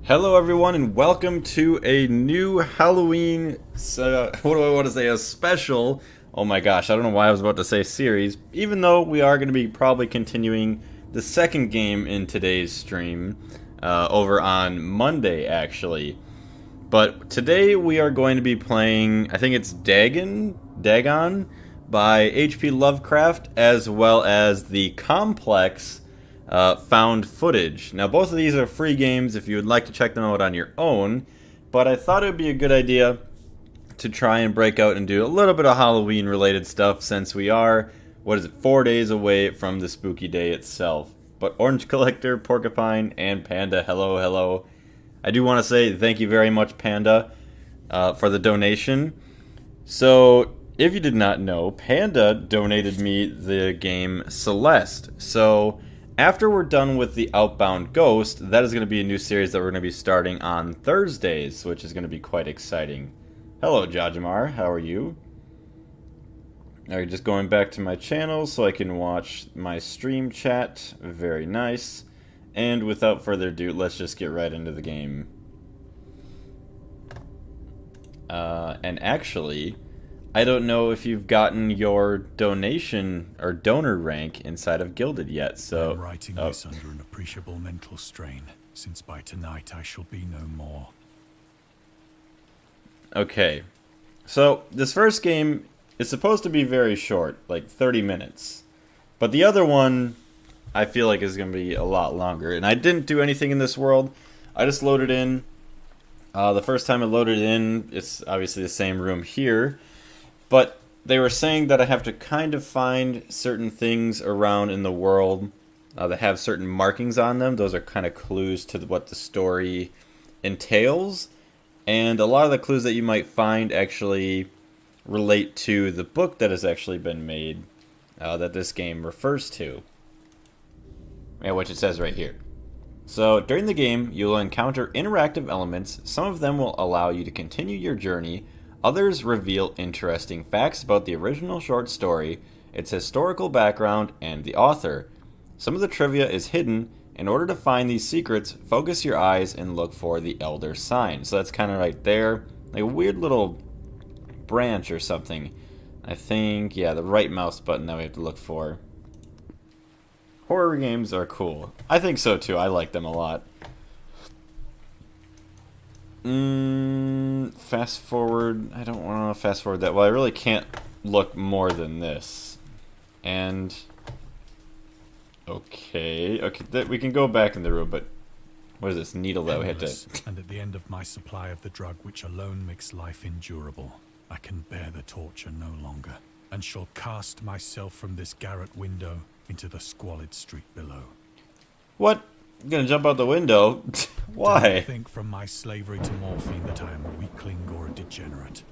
Hello everyone and welcome to a new Halloween, what do I want to say, a special, oh my gosh, I don't know why I was about to say series, even though we are going to be probably continuing the second game in today's stream, over on Monday actually. But today we are going to be playing, I think it's Dagon by H.P. Lovecraft, as well as The Complex, found footage. Now both of these are free games if you would like to check them out on your own, but I thought it would be a good idea to try and break out and do a little bit of Halloween related stuff since we are, 4 days away from the spooky day itself. But Orange Collector, Porcupine, and Panda, hello. I do want to say thank you very much, Panda, for the donation. So, if you did not know, Panda donated me the game Celeste. So, after we're done with the Outbound Ghost, that is going to be a new series that we're going to be starting on Thursdays, which is going to be quite exciting. Hello, Jajamar. How are you? Alright, just going back to my channel so I can watch my stream chat. Very nice. And without further ado, let's just get right into the game. And actually, I don't know if you've gotten your donation or donor rank inside of Gilded yet, so... I'm writing this under an appreciable mental strain, since by tonight I shall be no more. Okay. So, this first game is supposed to be very short, like 30 minutes. But the other one, I feel like is going to be a lot longer. And I didn't do anything in this world. I just loaded in. The first time I loaded in, it's obviously the same room here. But they were saying that I have to kind of find certain things around in the world that have certain markings on them. Those are kind of clues to what the story entails. And a lot of the clues that you might find actually relate to the book that has actually been made that this game refers to. Yeah, which it says right here. So, during the game, you'll encounter interactive elements. Some of them will allow you to continue your journey. Others reveal interesting facts about the original short story, its historical background, and the author. Some of the trivia is hidden. In order to find these secrets, focus your eyes and look for the Elder Sign. So that's kind of right there. Like a weird little branch or something. I think, yeah, the right mouse button that we have to look for. Horror games are cool. I think so too. I like them a lot. Fast forward. I don't want to fast forward that. Well, I really can't look more than this. And okay, we can go back in the room. But what is this needle that we had to? And at the end of my supply of the drug, which alone makes life endurable, I can bear the torture no longer, and shall cast myself from this garret window into the squalid street below. What? I'm gonna jump out the window? Why? Don't think from my slavery to morphine that I am a weakling or a degenerate.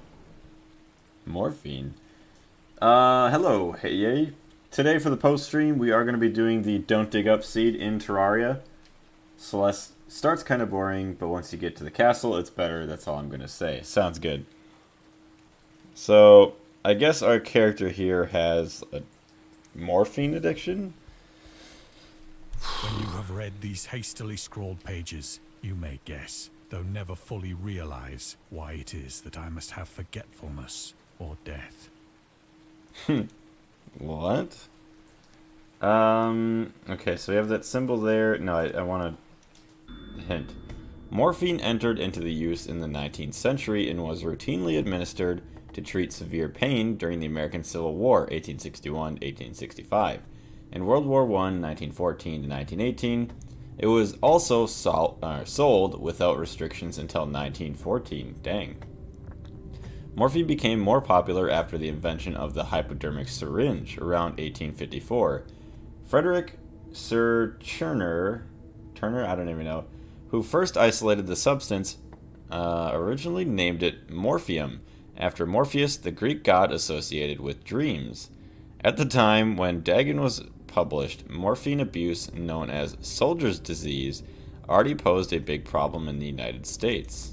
Morphine? Hello, hey yay. Today for the post stream, we are going to be doing the Don't Dig Up seed in Terraria. Celeste starts kind of boring, but once you get to the castle, it's better. That's all I'm going to say. Sounds good. So, I guess our character here has a morphine addiction? When you have read these hastily scrawled pages, you may guess, though never fully realize, why it is that I must have forgetfulness or death. What? Okay, so we have that symbol there. No, I want a hint. Morphine entered into the use in the 19th century and was routinely administered to treat severe pain during the American Civil War, 1861-1865. In World War I, 1914 to 1918, it was also sold without restrictions until 1914. Dang. Morphine became more popular after the invention of the hypodermic syringe around 1854. Frederick Sir Turner, I don't even know, who first isolated the substance, originally named it morphium, after Morpheus, the Greek god associated with dreams. At the time when Dagon was published, morphine abuse, known as soldier's disease, already posed a big problem in the United States.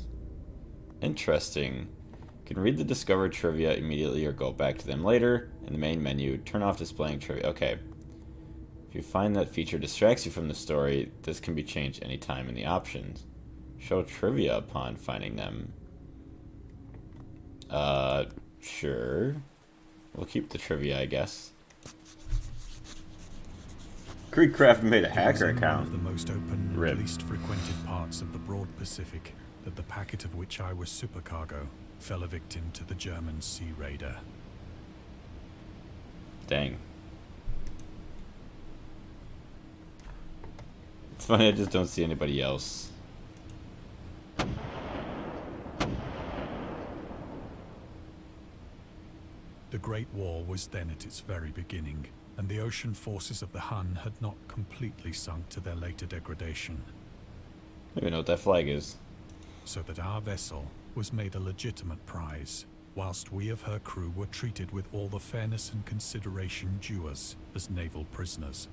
Interesting. You can read the discovered trivia immediately or go back to them later. In the main menu, turn off displaying trivia. Okay. If you find that feature distracts you from the story, this can be changed anytime in the options. Show trivia upon finding them. Sure. We'll keep the trivia, I guess. Creekcraft made a hacker account. One of the most open Rip. and least frequented parts of the broad Pacific that the packet of which I was supercargo fell a victim to the German sea raider. Dang. It's funny, I just don't see anybody else. The Great War was then at its very beginning, and the ocean forces of the Hun had not completely sunk to their later degradation. I don't even know what that flag is. So that our vessel was made a legitimate prize, whilst we of her crew were treated with all the fairness and consideration due us as naval prisoners.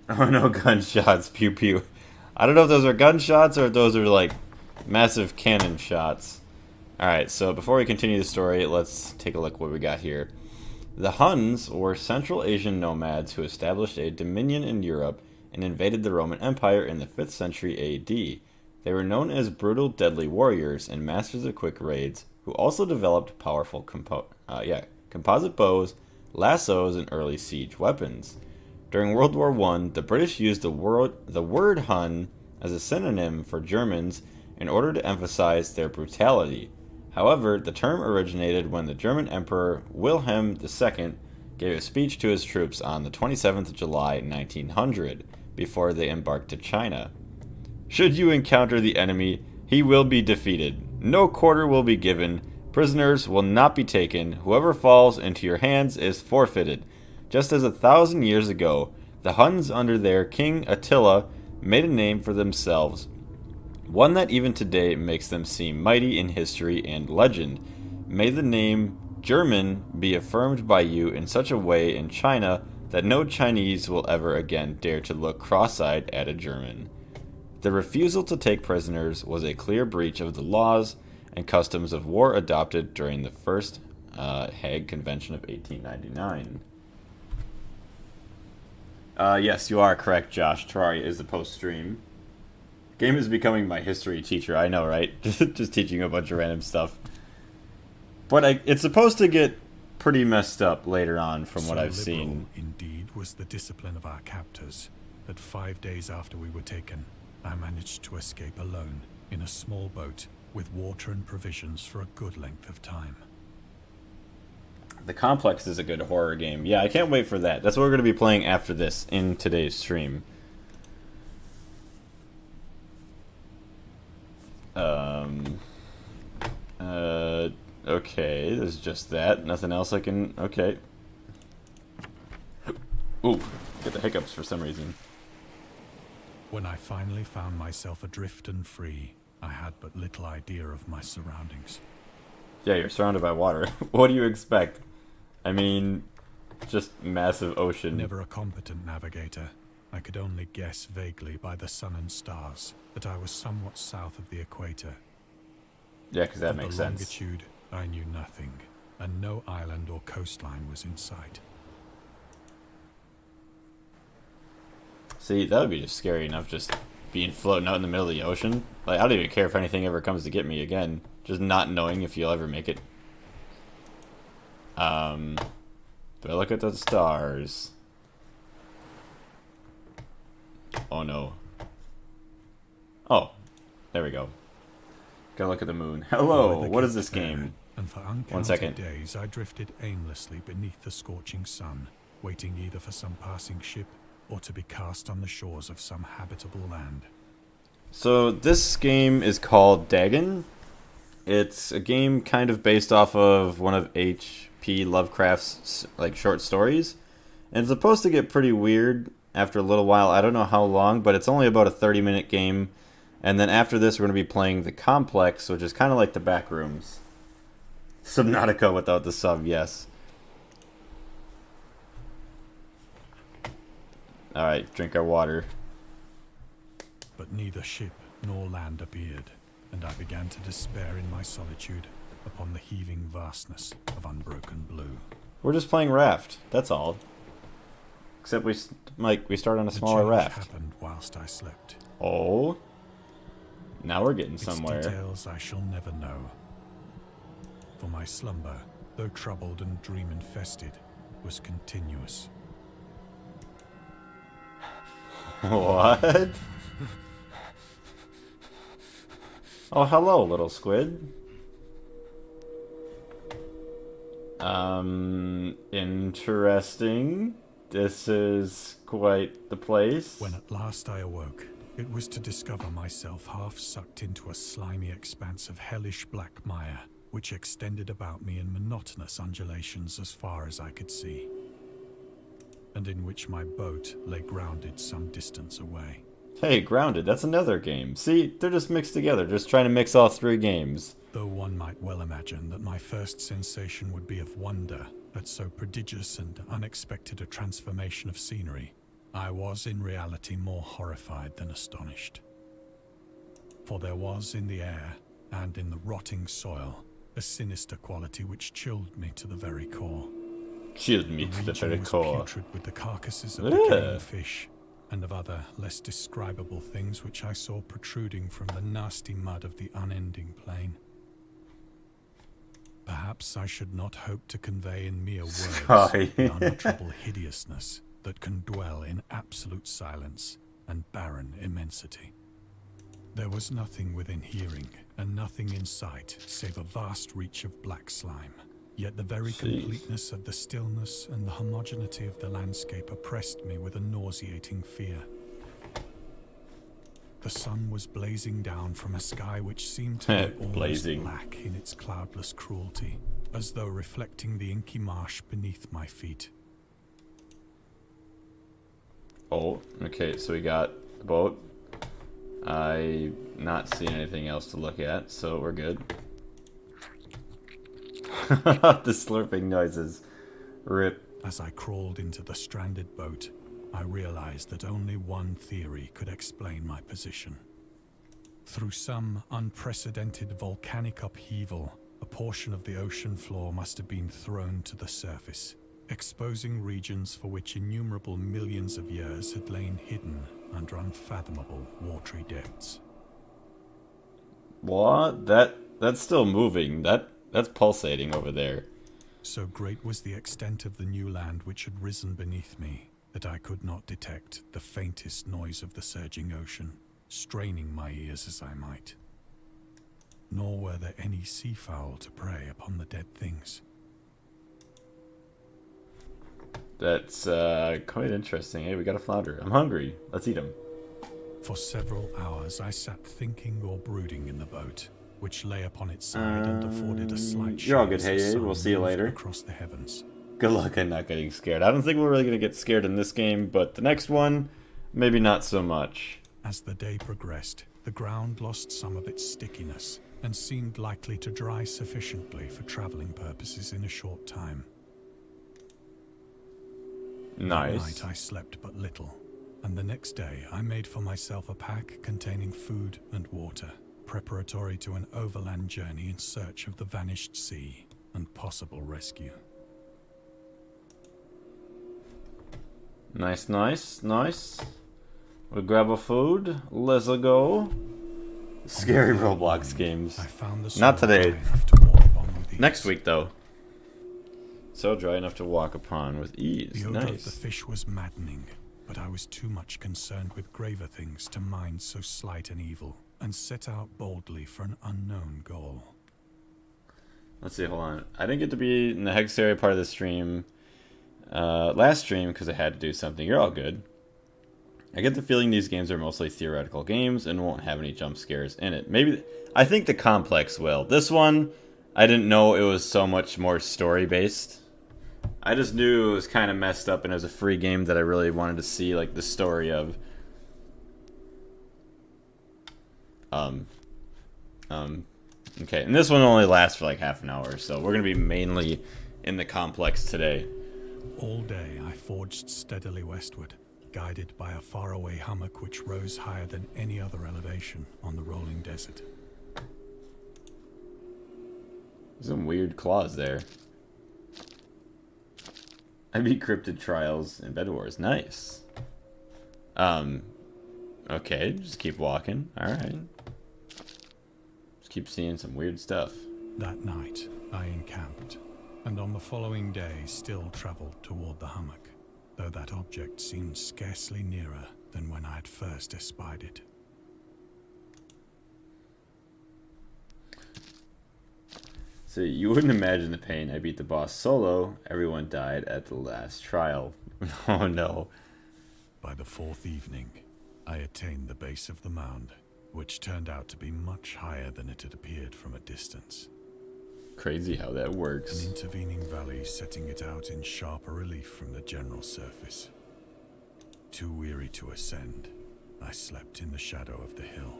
Oh no, gunshots, pew pew. I don't know if those are gunshots or if those are like massive cannon shots. Alright, so before we continue the story, let's take a look what we got here. The Huns were Central Asian nomads who established a dominion in Europe and invaded the Roman Empire in the 5th century AD. They were known as brutal, deadly warriors and masters of quick raids, who also developed powerful composite bows, lassos, and early siege weapons. During World War I, the British used the word Hun as a synonym for Germans in order to emphasize their brutality. However, the term originated when the German Emperor Wilhelm II gave a speech to his troops on the 27th of July 1900 before they embarked to China. Should you encounter the enemy, he will be defeated. No quarter will be given. Prisoners will not be taken. Whoever falls into your hands is forfeited. Just as 1,000 years ago, the Huns under their king Attila made a name for themselves, one that even today makes them seem mighty in history and legend. May the name German be affirmed by you in such a way in China that no Chinese will ever again dare to look cross-eyed at a German. The refusal to take prisoners was a clear breach of the laws and customs of war adopted during the First Hague Convention of 1899. Yes, you are correct, Josh. Terraria is the post-stream. Game is becoming my history teacher, I know, right? Just teaching you a bunch of random stuff. But it's supposed to get pretty messed up later on from what I've seen. Indeed was the discipline of our captors that 5 days after we were taken, I managed to escape alone in a small boat with water and provisions for a good length of time. The Complex is a good horror game. Yeah, I can't wait for that. That's what we're going to be playing after this in today's stream. Okay, there's just that. Nothing else I can... Okay. Ooh, get the hiccups for some reason. When I finally found myself adrift and free, I had but little idea of my surroundings. Yeah, you're surrounded by water. What do you expect? I mean, just massive ocean. Never a competent navigator, I could only guess vaguely by the sun and stars that I was somewhat south of the equator. Yeah, because that makes sense. Longitude, I knew nothing, and no island or coastline was in sight. See, that would be just scary enough, just being floating out in the middle of the ocean. Like, I don't even care if anything ever comes to get me again. Just not knowing if you'll ever make it. Do I look at the stars? Oh no. Oh, there we go. Gotta look at the moon. Hello, what is this game? And for uncounted days I drifted aimlessly beneath the scorching sun, waiting either for some passing ship or to be cast on the shores of some habitable land. So this game is called Dagon. It's a game kind of based off of one of H.P. Lovecraft's short stories. And it's supposed to get pretty weird after a little while. I don't know how long, but it's only about a 30-minute game. And then after this, we're going to be playing The Complex, which is kind of like the Backrooms. Subnautica without the sub, yes. Alright, drink our water. But neither ship nor land appeared, and I began to despair in my solitude upon the heaving vastness of unbroken blue. We're just playing Raft, that's all. Except we start on a smaller raft. Happened whilst I slept. Oh. Now we're getting Its somewhere. details I shall never know. For my slumber, though troubled and dream-infested, was continuous. What? Oh, hello, little squid. Interesting. This is quite the place. When at last I awoke, it was to discover myself half sucked into a slimy expanse of hellish black mire, which extended about me in monotonous undulations as far as I could see, and in which my boat lay grounded some distance away. Hey, Grounded, that's another game. See, they're just mixed together, just trying to mix all three games. Though one might well imagine that my first sensation would be of wonder at so prodigious and unexpected a transformation of scenery, I was in reality more horrified than astonished. For there was in the air, and in the rotting soil, a sinister quality which chilled me to the very core. Chilled me to the very core. Putrid with the carcasses of decaying fish, and of other, less describable things which I saw protruding from the nasty mud of the unending plain. Perhaps I should not hope to convey in mere words the unutterable hideousness that can dwell in absolute silence and barren immensity. There was nothing within hearing, and nothing in sight, save a vast reach of black slime. Yet the very completeness of the stillness and the homogeneity of the landscape oppressed me with a nauseating fear. The sun was blazing down from a sky which seemed to be almost black in its cloudless cruelty, as though reflecting the inky marsh beneath my feet. Oh, okay, so we got the boat. I'm not seeing anything else to look at, so we're good. The slurping noises. Rip. As I crawled into the stranded boat, I realized that only one theory could explain my position. Through some unprecedented volcanic upheaval, a portion of the ocean floor must have been thrown to the surface, exposing regions for which innumerable millions of years had lain hidden under unfathomable watery depths. What? That's still moving. That's pulsating over there. So great was the extent of the new land which had risen beneath me that I could not detect the faintest noise of the surging ocean, straining my ears as I might. Nor were there any seafowl to prey upon the dead things. That's quite interesting. Hey, we got a flounder. I'm hungry. Let's eat him. For several hours I sat thinking or brooding in the boat, which lay upon its side and afforded a slight You're all good, shade as the hey, sun we'll see you moved later. across the heavens. Good luck on not getting scared. I don't think we're really going to get scared in this game, but the next one, maybe not so much. As the day progressed, the ground lost some of its stickiness and seemed likely to dry sufficiently for traveling purposes in a short time. Nice. That night I slept but little, and the next day I made for myself a pack containing food and water, preparatory to an overland journey in search of the vanished sea and possible rescue. Nice, nice, nice. We'll grab a food. Let's go. Scary Roblox games. I found the Not today. dry enough to walk upon with ease. Next week, though. So dry enough to walk upon with ease. The odor of the Nice. fish was maddening, but I was too much concerned with graver things to mind so slight an evil, and set out boldly for an unknown goal. Let's see, hold on. I didn't get to be in the Hex area part of the stream. Last stream, because I had to do something. You're all good. I get the feeling these games are mostly theoretical games and won't have any jump scares in it. Maybe, I think the Complex will. This one, I didn't know it was so much more story-based. I just knew it was kind of messed up and it was a free game that I really wanted to see, like, the story of. Okay, and this one only lasts for like half an hour, so we're going to be mainly in the Complex today. All day I forged steadily westward, guided by a faraway hummock which rose higher than any other elevation on the rolling desert. Some weird claws there. I beat Cryptid Trials and Bed Wars. Nice. Okay, just keep walking. Alright. Just keep seeing some weird stuff. That night, I encamped, and on the following day still travelled toward the hummock, though that object seemed scarcely nearer than when I had first espied it. So you wouldn't imagine the pain. I beat the boss solo. Everyone died at the last trial. Oh no. By the fourth evening, I attained the base of the mound, which turned out to be much higher than it had appeared from a distance. Crazy how that works. An intervening valley setting it out in sharper relief from the general surface. Too weary to ascend, I slept in the shadow of the hill.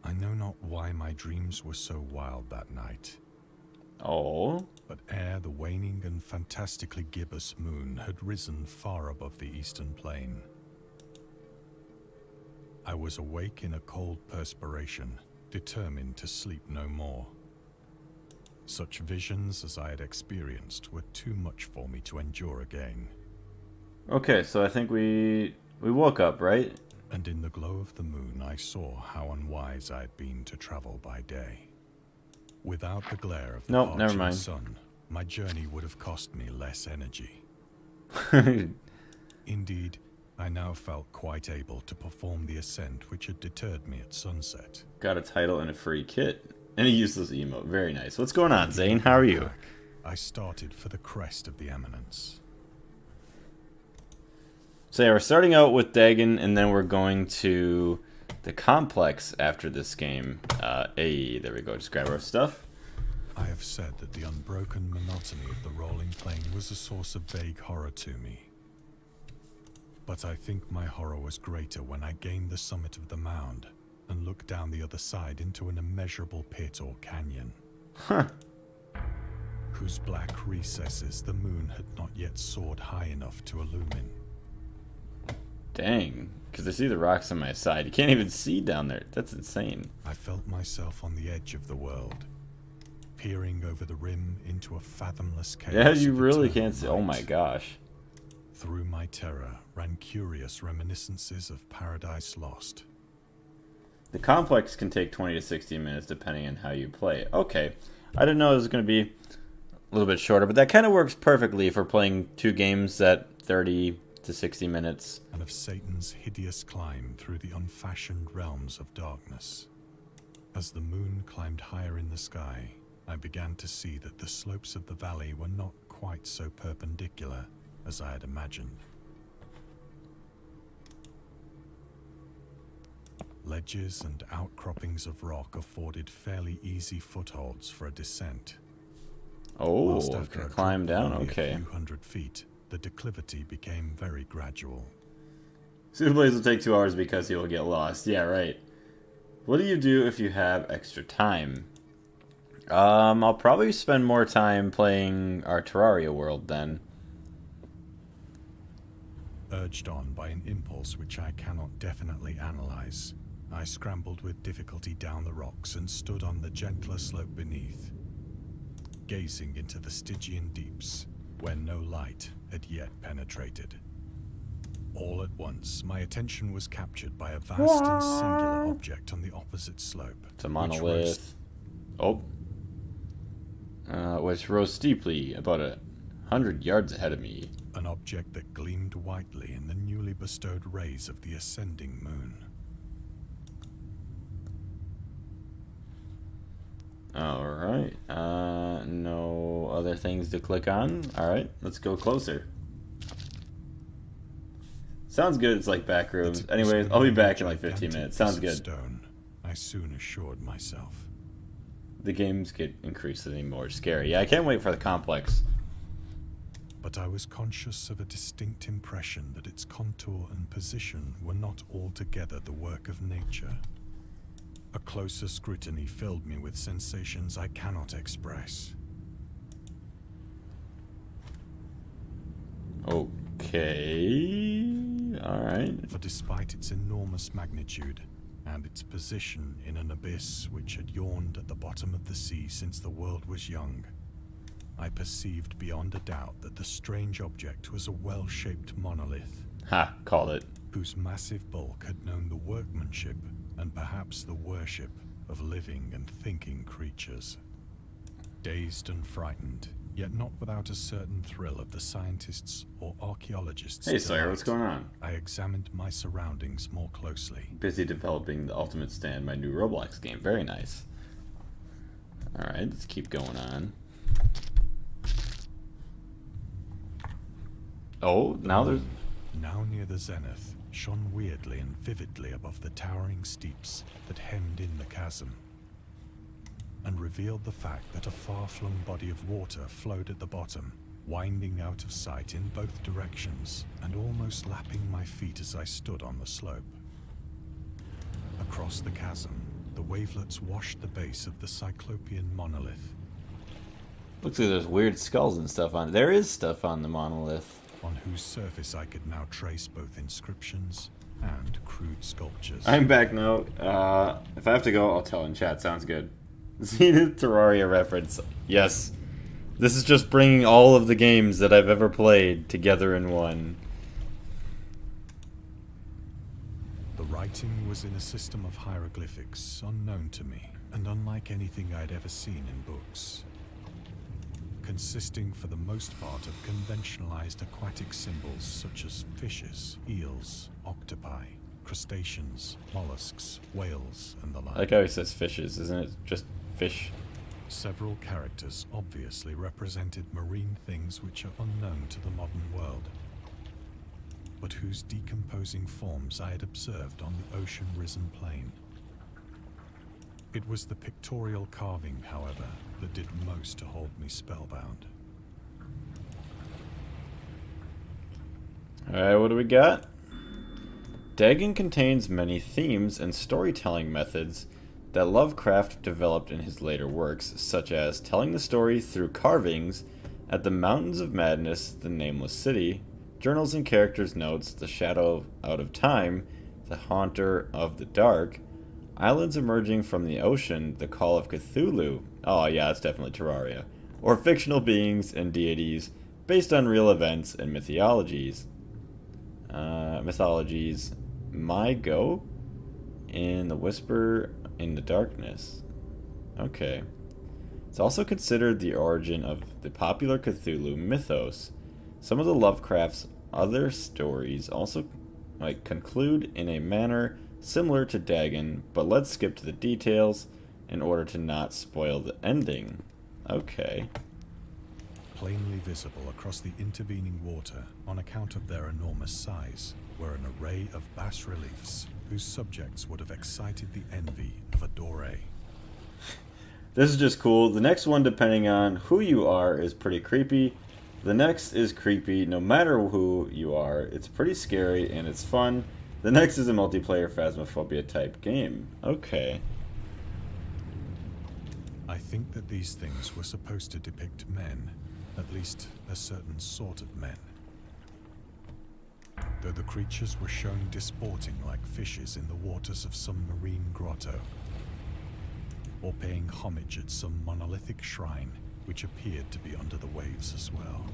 I know not why my dreams were so wild that night. Oh. But ere the waning and fantastically gibbous moon had risen far above the eastern plain, I was awake in a cold perspiration, determined to sleep no more. Such visions as I had experienced were too much for me to endure again. Okay, so I think we woke up, right? And in the glow of the moon I saw how unwise I had been to travel by day. Without the glare of the Never mind. sun, my journey would have cost me less energy. Indeed, I now felt quite able to perform the ascent which had deterred me at sunset. Got a title and a free kit. And a useless emote. Very nice. What's going on, Zane? How are you? I started for the crest of the eminence. So yeah, we're starting out with Dagon, and then we're going to the complex after this game. Hey, there we go. Just grab our stuff. I have said that the unbroken monotony of the rolling plain was a source of vague horror to me. But I think my horror was greater when I gained the summit of the mound and looked down the other side into an immeasurable pit or canyon. Huh. Whose black recesses the moon had not yet soared high enough to illumine. Dang. Because I see the rocks on my side. You can't even see down there. That's insane. I felt myself on the edge of the world, peering over the rim into a fathomless chaos. Yeah, you of really eternal can't see. Oh my night. gosh. Through my terror ran curious reminiscences of Paradise Lost. The complex can take 20 to 60 minutes depending on how you play it. Okay. I didn't know it was going to be a little bit shorter, but that kind of works perfectly if we're playing two games at 30 to 60 minutes. And of Satan's hideous climb through the unfashioned realms of darkness. As the moon climbed higher in the sky, I began to see that the slopes of the valley were not quite so perpendicular as I had imagined. Ledges and outcroppings of rock afforded fairly easy footholds for a descent. Oh, Whilst I've after got to a climb drop of down. only Okay. a few hundred feet, the declivity became very gradual. Super Blaze will take 2 hours because he will get lost. Yeah, right. What do you do if you have extra time? I'll probably spend more time playing our Terraria world then. Urged on by an impulse which I cannot definitely analyze, I scrambled with difficulty down the rocks and stood on the gentler slope beneath, gazing into the Stygian deeps, where no light had yet penetrated. All at once, my attention was captured by a vast and singular object on the opposite slope. It's a monolith. Which rose steeply about 100 yards ahead of me. An object that gleamed whitely in the newly bestowed rays of the ascending moon. Alright. No other things to click on. Alright, let's go closer. Sounds good, it's like back rooms. Anyways, I'll be back in like 15 minutes. Sounds good. Stone, I soon assured myself. The games get increasingly more scary. Yeah, I can't wait for the complex. But I was conscious of a distinct impression that its contour and position were not altogether the work of nature. A closer scrutiny filled me with sensations I cannot express. Okay. Alright. For despite its enormous magnitude and its position in an abyss which had yawned at the bottom of the sea since the world was young, I perceived beyond a doubt that the strange object was a well-shaped monolith. Ha, called it. whose massive bulk had known the workmanship and perhaps the worship of living and thinking creatures. Dazed and frightened, yet not without a certain thrill of the scientists or archaeologists' Hey Sawyer, delight, what's going on? I examined my surroundings more closely. Busy developing the Ultimate Stand, my new Roblox game. Very nice. Alright, let's keep going on. Oh, now there's... Now near the zenith, shone weirdly and vividly above the towering steeps that hemmed in the chasm, and revealed the fact that a far-flung body of water flowed at the bottom, winding out of sight in both directions, and almost lapping my feet as I stood on the slope. Across the chasm, the wavelets washed the base of the Cyclopean monolith, Looks like there's weird skulls and stuff on it. There is stuff on the monolith. on whose surface I could now trace both inscriptions and crude sculptures. I'm back now. If I have to go, I'll tell in chat. Sounds good. Zenith Terraria reference. Yes. This is just bringing all of the games that I've ever played together in one. The writing was in a system of hieroglyphics unknown to me, and unlike anything I'd ever seen in books. Consisting for the most part of conventionalized aquatic symbols such as fishes, eels, octopi, crustaceans, mollusks, whales, and the I like. like how he says fishes. Isn't it just fish? Several characters obviously represented marine things which are unknown to the modern world, but whose decomposing forms I had observed on the ocean-risen plain. It was the pictorial carving, however, that did most to hold me spellbound. Alright, what do we got? Dagon contains many themes and storytelling methods that Lovecraft developed in his later works, such as telling the story through carvings at the Mountains of Madness, the Nameless City, journals and characters' notes, the Shadow Out of Time, the Haunter of the Dark, islands emerging from the ocean, the Call of Cthulhu. Oh yeah, it's definitely Terraria. Or fictional beings and deities based on real events and mythologies. My Go in the Whisper in the Darkness. Okay. It's also considered the origin of the popular Cthulhu mythos. Some of the Lovecraft's other stories also conclude in a manner similar to Dagon, but let's skip to the details in order to not spoil the ending. Okay. Plainly visible across the intervening water on account of their enormous size were an array of bas-reliefs whose subjects would have excited the envy of a Doré. This is just cool. The next one, depending on who you are, is pretty creepy. The next is creepy no matter who you are. It's pretty scary and it's fun. The next is a multiplayer Phasmophobia type game. Okay. I think that these things were supposed to depict men, at least a certain sort of men. Though the creatures were shown disporting like fishes in the waters of some marine grotto, or paying homage at some monolithic shrine which appeared to be under the waves as well.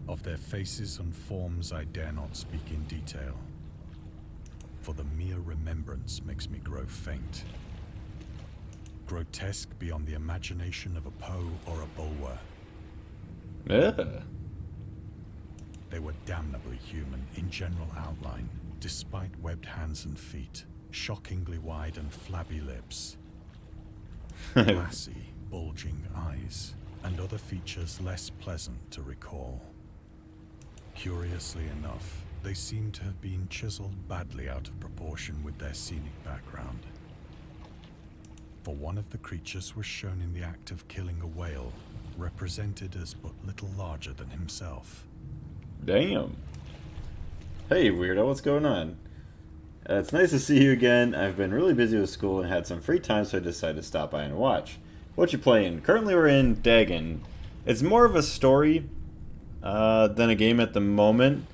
Of their faces and forms I dare not speak in detail, for the mere remembrance makes me grow faint. Grotesque beyond the imagination of a Poe or a Bulwer. Yeah. They were damnably human in general outline, despite webbed hands and feet, shockingly wide and flabby lips, glassy, bulging eyes, and other features less pleasant to recall. Curiously enough, they seem to have been chiseled badly out of proportion with their scenic background. For one of the creatures was shown in the act of killing a whale, represented as but little larger than himself. Damn. Hey, weirdo, what's going on? It's nice to see you again. I've been really busy with school and had some free time, so I decided to stop by and watch. What you playing? Currently we're in Dagon. It's more of a story than a game at the moment,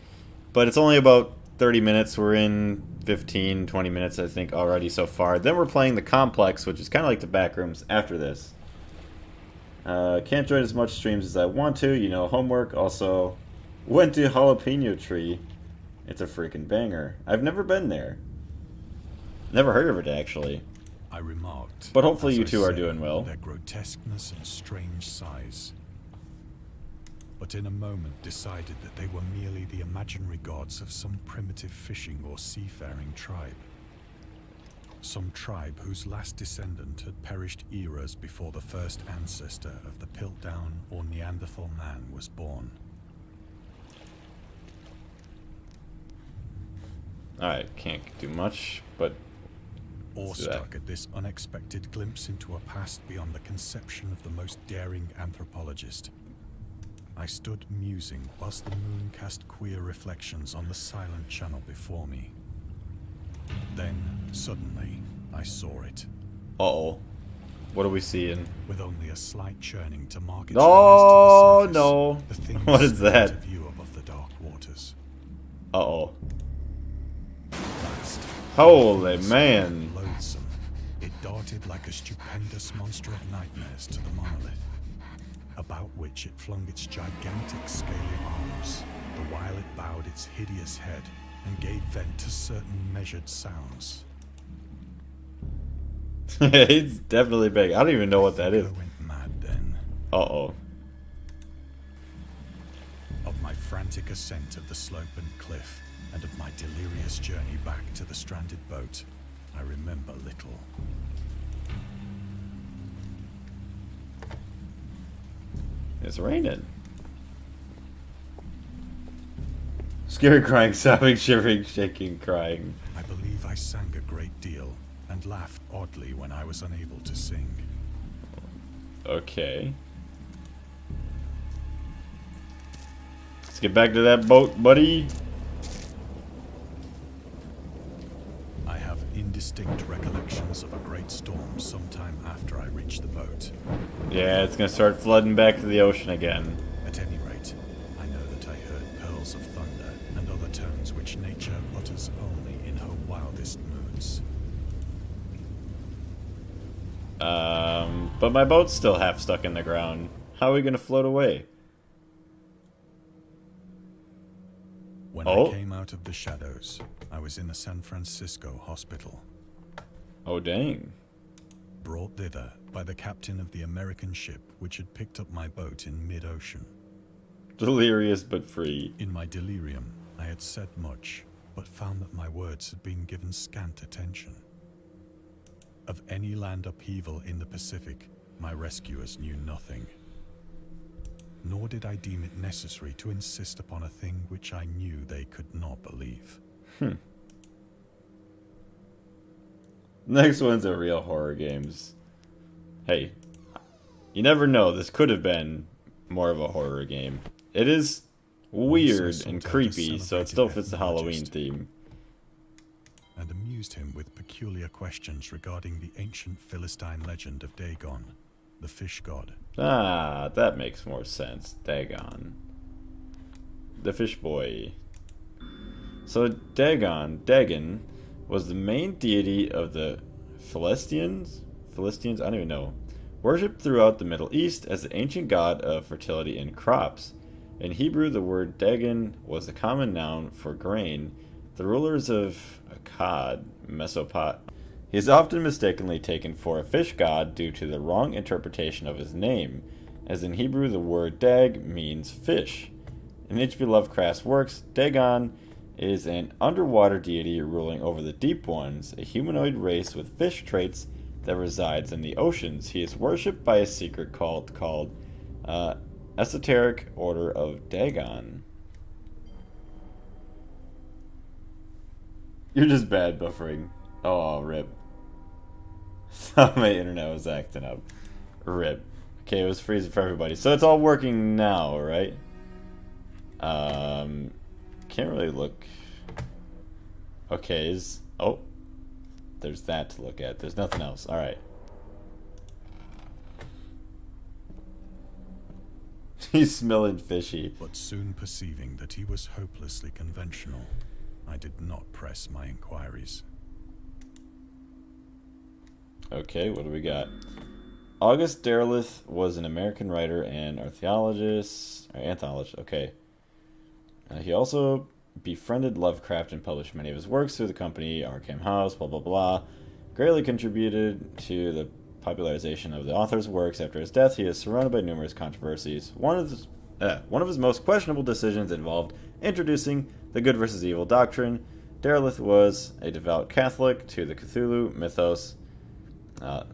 but it's only about 30 minutes. We're in 15, 20 minutes, I think, already so far. Then we're playing The Complex, which is kind of like the Backrooms after this. Can't join as much streams as I want to, homework. Also, went to Jalapeno Tree It's a freaking banger. I've never been there. Never heard of it, actually. I remarked. But hopefully as you I two are say, doing well. Their grotesqueness and strange size. But in a moment decided that they were merely the imaginary gods of some primitive fishing or seafaring tribe. Some tribe whose last descendant had perished eras before the first ancestor of the Piltdown or Neanderthal man was born. Alright, can't do much, but... Awestruck at this unexpected glimpse into a past beyond the conception of the most daring anthropologist, I stood musing whilst the moon cast queer reflections on the silent channel before me. Then, suddenly, I saw it. Uh-oh. What are we seeing? With only a slight churning to mark its Oh, rise to the surface, no. the thing What is slid that? into view above the dark waters. Uh-oh. Last, Holy man. loathsome, it darted like a stupendous monster of nightmares to the monolith, about which it flung its gigantic scaly arms, the while it bowed its hideous head and gave vent to certain measured sounds. It's definitely big. I don't even know what that is. I went mad then. Uh-oh. Of my frantic ascent of the slope and cliff, and of my delirious journey back to the stranded boat, I remember little. It's raining. Scary crying, sobbing, shivering, shaking, crying. I believe I sang a great deal, and laughed oddly when I was unable to sing. Okay. Let's get back to that boat, buddy. I have indistinct recollections of a great storm sometime after I reached the boat. Yeah, it's gonna start flooding back to the ocean again. At any rate, I know that I heard pearls of thunder and other tones which nature utters only in her wildest moods. But my boat's still half stuck in the ground. How are we gonna float away? When Oh. I came out of the shadows, I was in a San Francisco hospital, Oh, dang. brought thither by the captain of the American ship which had picked up my boat in mid-ocean. Delirious but free. In my delirium, I had said much, but found that my words had been given scant attention. Of any land upheaval in the Pacific, my rescuers knew nothing. Nor did I deem it necessary to insist upon a thing which I knew they could not believe. Next one's a real horror games. Hey, you never know. This could have been more of a horror game. It is weird and creepy, so it still fits the Halloween theme. And amused him with peculiar questions regarding the ancient Philistine legend of Dagon, the fish god. Ah, that makes more sense. Dagon. The fish boy. So Dagon, was the main deity of the Philistines? I don't even know. Worshipped throughout the Middle East as the ancient god of fertility and crops. In Hebrew, the word Dagon was a common noun for grain. The rulers of Akkad, Mesopot. He is often mistakenly taken for a fish god due to the wrong interpretation of his name, as in Hebrew the word dag means fish. In H.P. Lovecraft's works, Dagon is an underwater deity ruling over the deep ones, a humanoid race with fish traits that resides in the oceans. He is worshipped by a secret cult called Esoteric Order of Dagon. You're just bad buffering. Oh, rip. My internet was acting up. Rip. Okay, it was freezing for everybody. So it's all working now, right? Can't really look. Okay, oh. There's that to look at. There's nothing else. Alright. He's smelling fishy. But soon perceiving that he was hopelessly conventional, I did not press my inquiries. Okay, what do we got? August Derleth was an American writer and anthologist. Okay. He also befriended Lovecraft and published many of his works through the company Arkham House, blah blah blah. Greatly contributed to the popularization of the author's works. After his death, he is surrounded by numerous controversies. One of his most questionable decisions involved introducing the good versus evil doctrine. Derleth was a devout Catholic to the Cthulhu mythos. The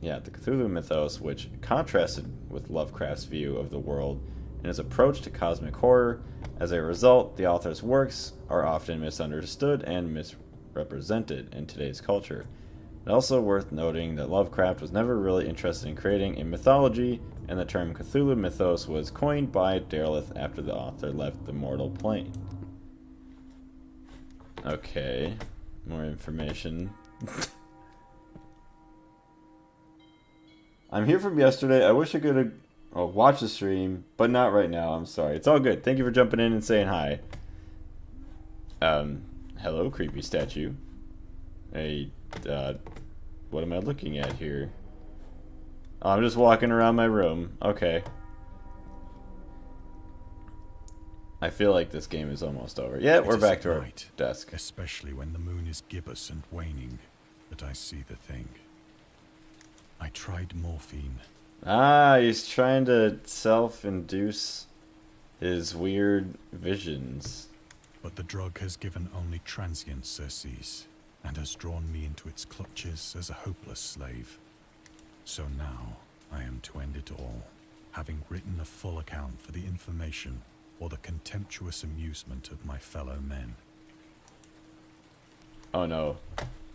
Cthulhu mythos, which contrasted with Lovecraft's view of the world and his approach to cosmic horror. As a result, the author's works are often misunderstood and misrepresented in today's culture. It's also worth noting that Lovecraft was never really interested in creating a mythology, and the term Cthulhu mythos was coined by Derleth after the author left the mortal plane. Okay, more information. I'm here from yesterday. I wish I could have watched the stream, but not right now. I'm sorry. It's all good. Thank you for jumping in and saying hi. Hello, creepy statue. Hey, what am I looking at here? Oh, I'm just walking around my room. Okay. I feel like this game is almost over. Yeah, we're back to our desk. Especially when the moon is gibbous and waning, that I see the thing. I tried morphine. Ah, he's trying to self-induce his weird visions. But the drug has given only transient surcease, and has drawn me into its clutches as a hopeless slave. So now, I am to end it all, having written a full account for the information or the contemptuous amusement of my fellow men. Oh no.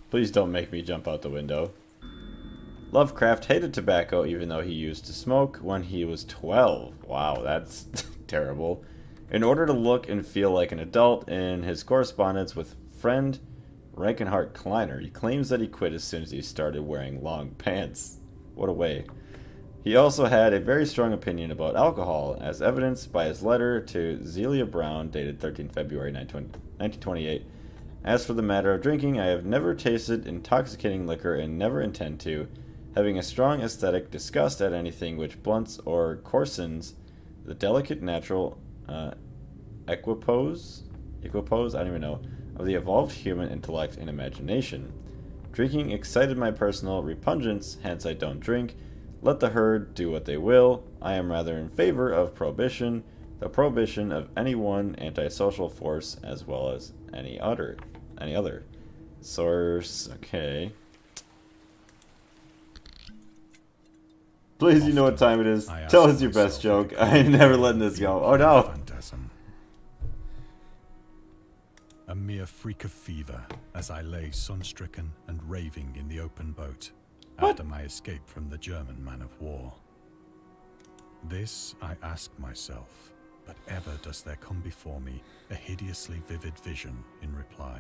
Please don't make me jump out the window. Lovecraft hated tobacco even though he used to smoke when he was 12. Wow, that's terrible. In order to look and feel like an adult, in his correspondence with friend Rankenhart Kleiner, he claims that he quit as soon as he started wearing long pants. What a way. He also had a very strong opinion about alcohol, as evidenced by his letter to Zelia Brown, dated 13 February 1928. As for the matter of drinking, I have never tasted intoxicating liquor and never intend to, having a strong aesthetic disgust at anything which blunts or coarsens the delicate natural equipoise, I don't even know, of the evolved human intellect and imagination. Drinking excited my personal repugnance, hence I don't drink. Let the herd do what they will. I am rather in favor of prohibition, the prohibition of any one antisocial force as well as any other. Source, okay. Please, you know what time it is. Tell us your best joke. I ain't never letting this go. Oh no! Phantasm. A mere freak of fever, as I lay sun-stricken and raving in the open boat after my escape from the German man of war. This I ask myself, but ever does there come before me a hideously vivid vision in reply.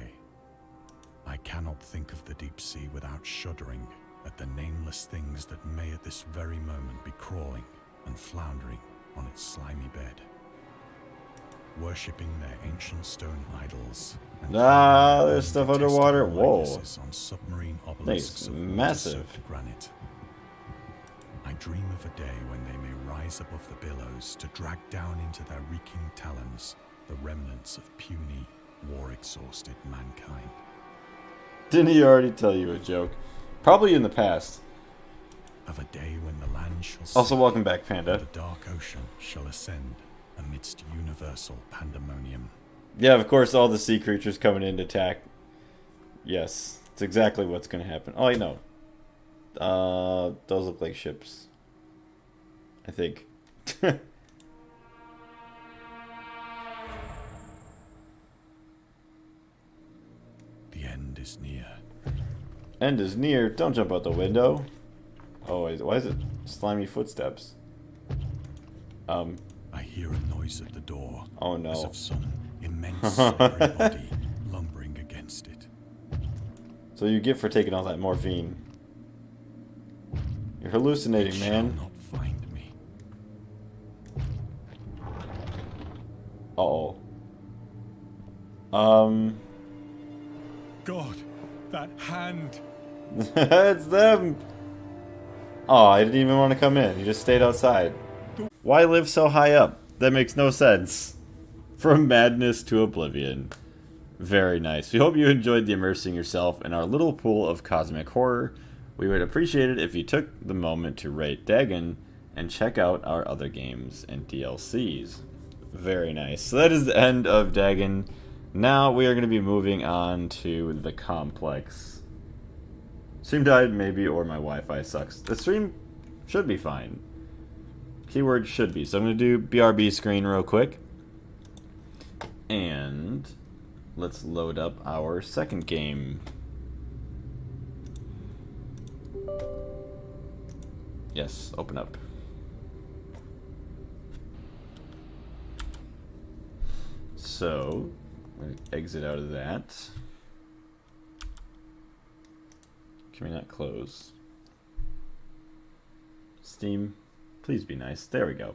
I cannot think of the deep sea without shuddering at the nameless things that may at this very moment be crawling and floundering on its slimy bed, worshipping their ancient stone idols. And there's stuff underwater. Whoa. On submarine obelisks of massive granite. I dream of a day when they may rise above the billows to drag down into their reeking talons the remnants of puny, war-exhausted mankind. Didn't he already tell you a joke? Probably in the past. Of a day when the land shall Also, sink, welcome back, Panda. and the dark ocean shall ascend amidst universal pandemonium. Yeah, of course, all the sea creatures coming in to attack. Yes, it's exactly what's going to happen. Oh, wait, no. Those look like ships. I think. The end is near. End is near. Don't jump out the window. Oh, why is it slimy footsteps? I hear a noise at the door. Oh no. As of some immense slippery body lumbering against it. So you get for taking all that morphine. You're hallucinating, It man. shall not find me. Uh-oh. God, that hand. It's them! Oh, I didn't even want to come in. You just stayed outside. Why live so high up? That makes no sense. From madness to oblivion. Very nice. We hope you enjoyed the immersing yourself in our little pool of cosmic horror. We would appreciate it if you took the moment to rate Dagon and check out our other games and DLCs. Very nice. So that is the end of Dagon. Now we are going to be moving on to The Complex. Stream died, maybe, or my Wi-Fi sucks. The stream should be fine. Keyword should be. So I'm going to do BRB screen real quick. And let's load up our second game. Yes, open up. So, I'm going to exit out of that. Can we not close? Steam, please be nice. There we go.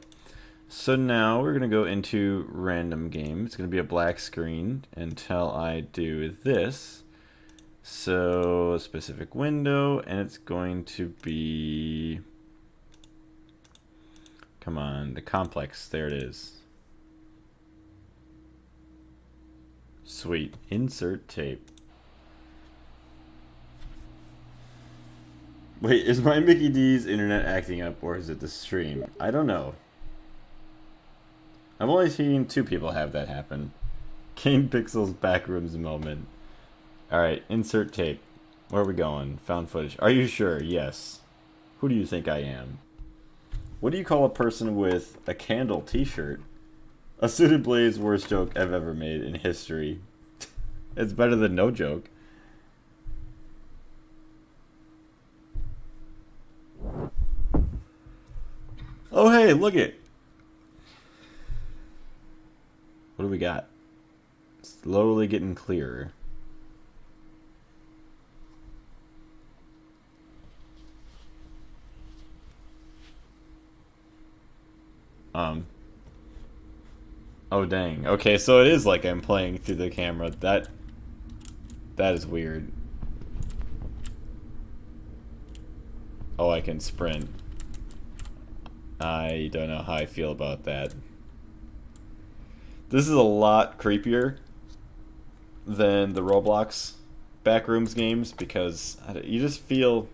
So now we're going to go into random game. It's going to be a black screen until I do this. So, a specific window, and it's going to be... Come on, The Complex. There it is. Sweet. Insert tape. Wait, is my Mickey D's internet acting up, or is it the stream? I don't know. I've only seen 2 people have that happen. Kane Pixel's backrooms moment. Alright, insert tape. Where are we going? Found footage. Are you sure? Yes. Who do you think I am? What do you call a person with a candle t-shirt? A suited blaze, worst joke I've ever made in history. It's better than no joke. Oh hey, look it. What do we got? Slowly getting clearer. Oh dang. Okay, so it is like I'm playing through the camera. That is weird. Oh, I can sprint. I don't know how I feel about that. This is a lot creepier than the Roblox Backrooms games because you just feel...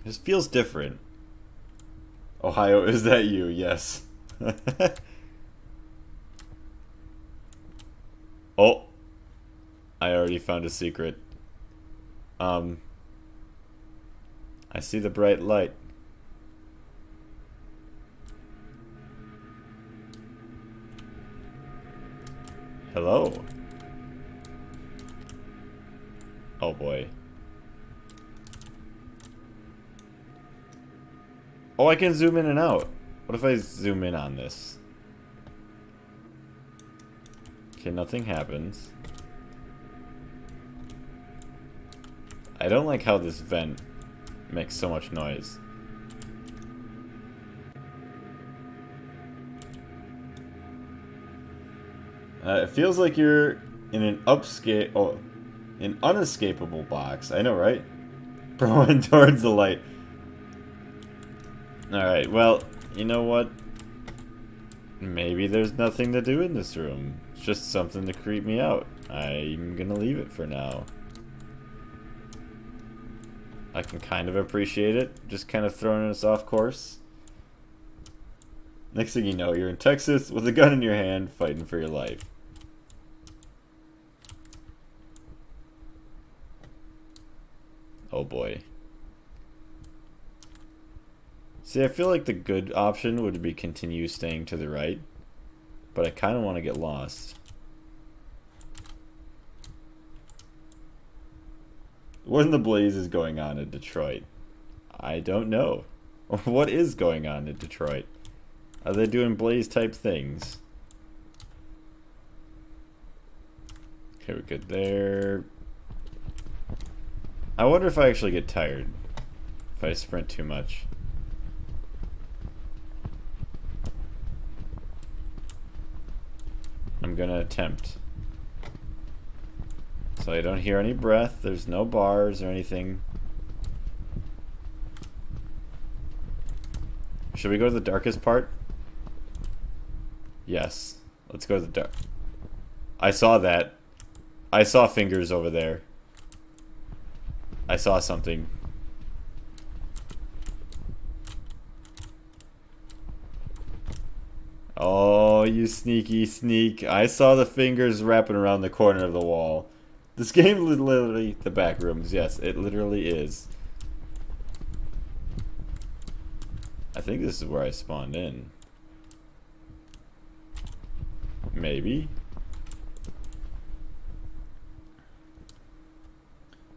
It just feels different. Ohio, is that you? Yes. Oh. I already found a secret. I see the bright light. Hello. Oh boy. Oh, I can zoom in and out. What if I zoom in on this? Okay, nothing happens. I don't like how this vent makes so much noise. It feels like you're in an an unescapable box. I know, right? Going towards the light. Alright, well, you know what? Maybe there's nothing to do in this room. It's just something to creep me out. I'm gonna leave it for now. I can kind of appreciate it. Just kind of throwing us off course. Next thing you know, you're in Texas with a gun in your hand, fighting for your life. Oh boy. See, I feel like the good option would be continue staying to the right, but I kind of want to get lost. What in the blaze is going on in Detroit? I don't know. What is going on in Detroit? Are they doing blaze type things? Okay, we're good there. I wonder if I actually get tired if I sprint too much. I'm gonna attempt. So I don't hear any breath, there's no bars or anything. Should we go to the darkest part? Yes. Let's go to the dark. I saw that. I saw fingers over there. I saw something. Oh, you sneaky sneak. I saw the fingers wrapping around the corner of the wall. This game is literally the back rooms. Yes, it literally is. I think this is where I spawned in. Maybe.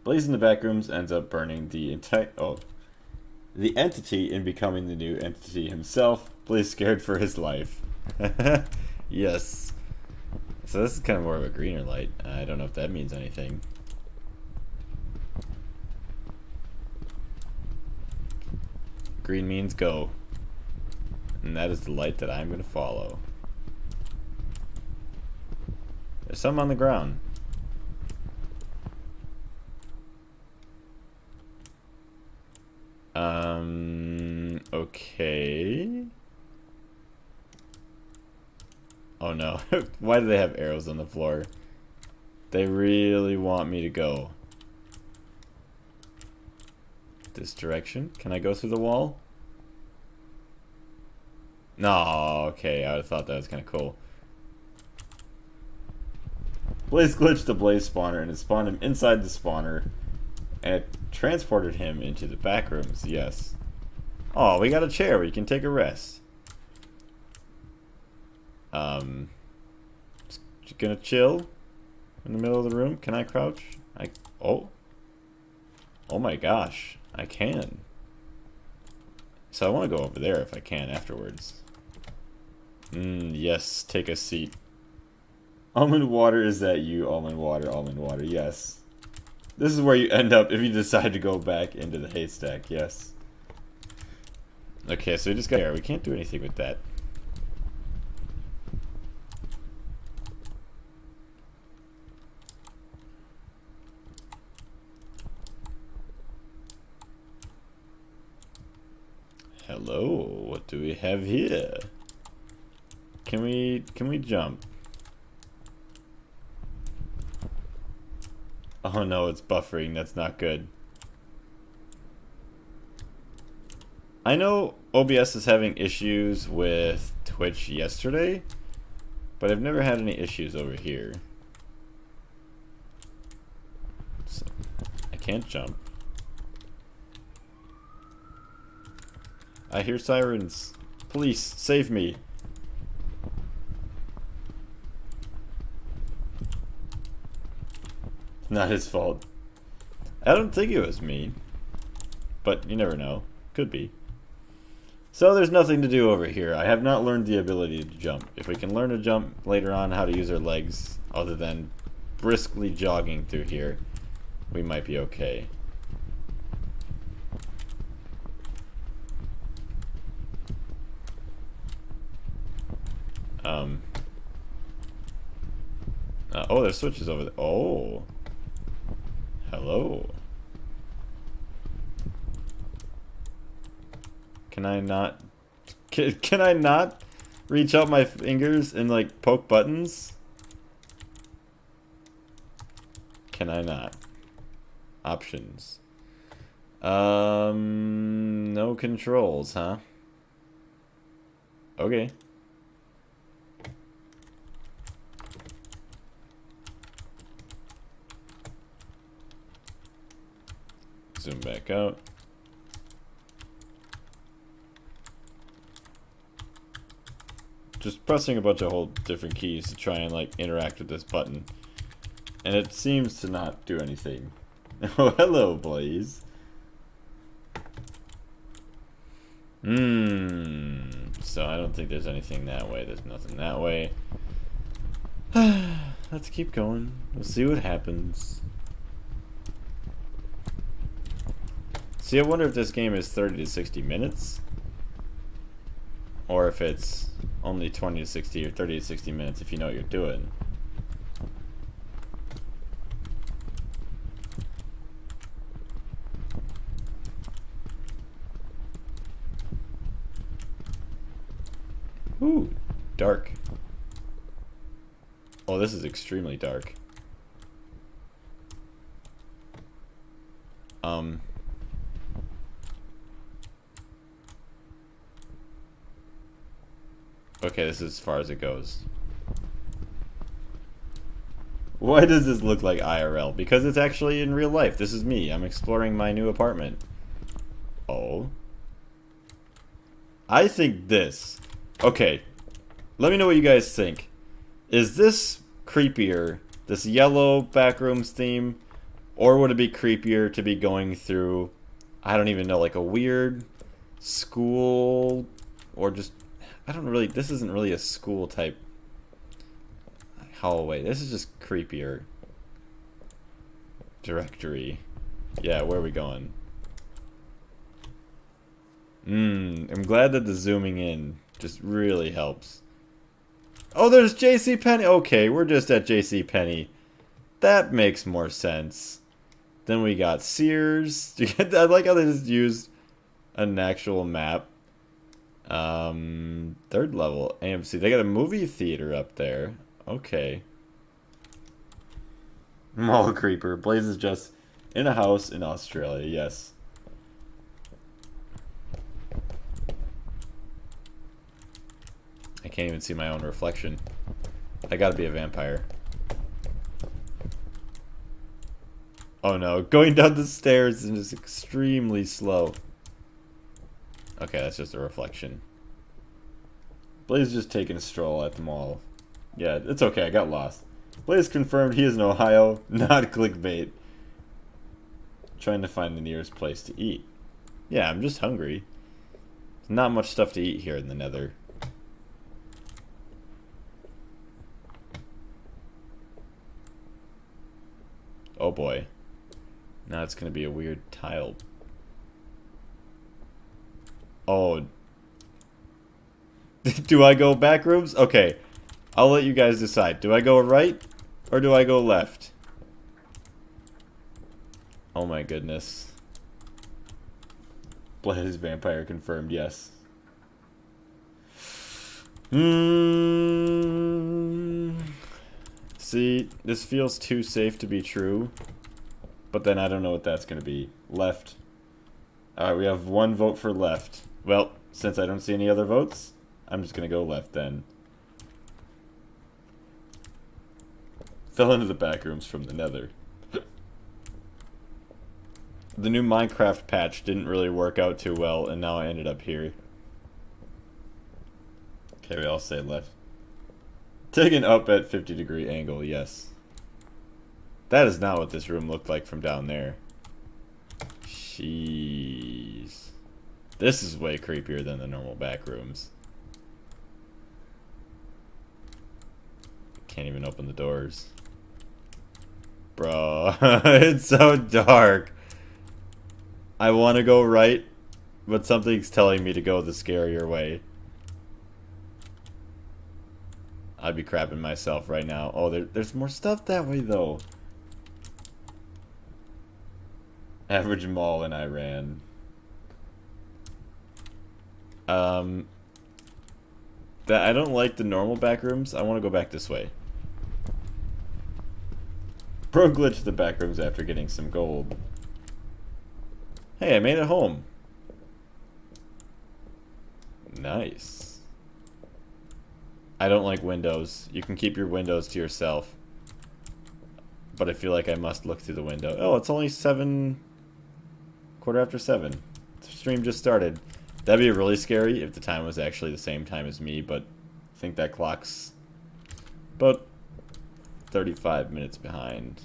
Blaze in the back rooms ends up burning the entire... Oh. The entity in becoming the new entity himself. Blaze scared for his life. Yes. So this is kind of more of a greener light. I don't know if that means anything. Green means go. And that is the light that I'm going to follow. There's some on the ground. Okay. Oh no. Why do they have arrows on the floor? They really want me to go this direction. Can I go through the wall? No, okay. I thought that was kind of cool. Blaze glitched the Blaze spawner and it spawned him inside the spawner. And it transported him into the back rooms, yes. Oh, we got a chair where you can take a rest. Just gonna chill in the middle of the room. Can I crouch? Oh my gosh, I can. So I want to go over there if I can afterwards. Yes, take a seat. Almond water, is that you? Almond water, yes. This is where you end up if you decide to go back into the haystack, yes. Okay, so we just got here. We can't do anything with that. Hello, what do we have here? Can we jump? Oh no, it's buffering. That's not good. I know OBS is having issues with Twitch yesterday, but I've never had any issues over here. So, I can't jump. I hear sirens. Police, save me. Not his fault. I don't think it was me. But you never know. Could be. So there's nothing to do over here. I have not learned the ability to jump. If we can learn to jump later on, how to use our legs, other than briskly jogging through here, we might be okay. Oh, there's switches over there. Oh. Hello. Can I not... Can I not reach out my fingers and, like, poke buttons? Can I not? Options. No controls, huh? Okay. Zoom back out. Just pressing a bunch of whole different keys to try and like interact with this button. And it seems to not do anything. Oh, hello, Blaze. So I don't think there's anything that way. There's nothing that way. Let's keep going. We'll see what happens. See, I wonder if this game is 30 to 60 minutes. Or if it's only 20 to 60 or 30 to 60 minutes if you know what you're doing. Ooh, dark. Oh, this is extremely dark. Okay, this is as far as it goes. Why does this look like IRL? Because it's actually in real life. This is me. I'm exploring my new apartment. Oh. I think this. Okay. Let me know what you guys think. Is this creepier, this yellow backrooms theme, or would it be creepier to be going through, I don't even know, like a weird school, or just, I don't really, this isn't really a school type hallway. This is just creepier. Directory. Yeah, where are we going? I'm glad that the zooming in just really helps. Oh, there's JCPenney. Okay, we're just at JCPenney. That makes more sense. Then we got Sears. I like how they just used an actual map. Third level AMC. They got a movie theater up there. Okay. Mall creeper. Blaze is just in a house in Australia. Yes. I can't even see my own reflection. I gotta be a vampire. Oh no, going down the stairs is just extremely slow. Okay, that's just a reflection. Blaze is just taking a stroll at the mall. Yeah, it's okay, I got lost. Blaze confirmed he is in Ohio, not clickbait. Trying to find the nearest place to eat. Yeah, I'm just hungry. There's not much stuff to eat here in the Nether. Oh boy. Now it's gonna be a weird tile. Oh. Do I go back rooms? Okay. I'll let you guys decide. Do I go right or do I go left? Oh my goodness. Blood is vampire confirmed, yes. See, this feels too safe to be true. But then I don't know what that's going to be. Left. Alright, we have one vote for left. Well, since I don't see any other votes, I'm just going to go left then. Fell into the back rooms from the Nether. The new Minecraft patch didn't really work out too well, and now I ended up here. Okay, we all say left. Taken up at 50-degree angle, yes. That is not what this room looked like from down there. Jeez. This is way creepier than the normal back rooms. Can't even open the doors. Bro, it's so dark. I want to go right, but something's telling me to go the scarier way. I'd be crapping myself right now. Oh, there's more stuff that way, though. Average mall in Iran. I don't like the normal back rooms. I want to go back this way. Pro glitch the back rooms after getting some gold. Hey, I made it home. Nice. I don't like windows. You can keep your windows to yourself. But I feel like I must look through the window. Oh, it's only 7... quarter after 7. The stream just started. That'd be really scary if the time was actually the same time as me, but I think that clock's about 35 minutes behind.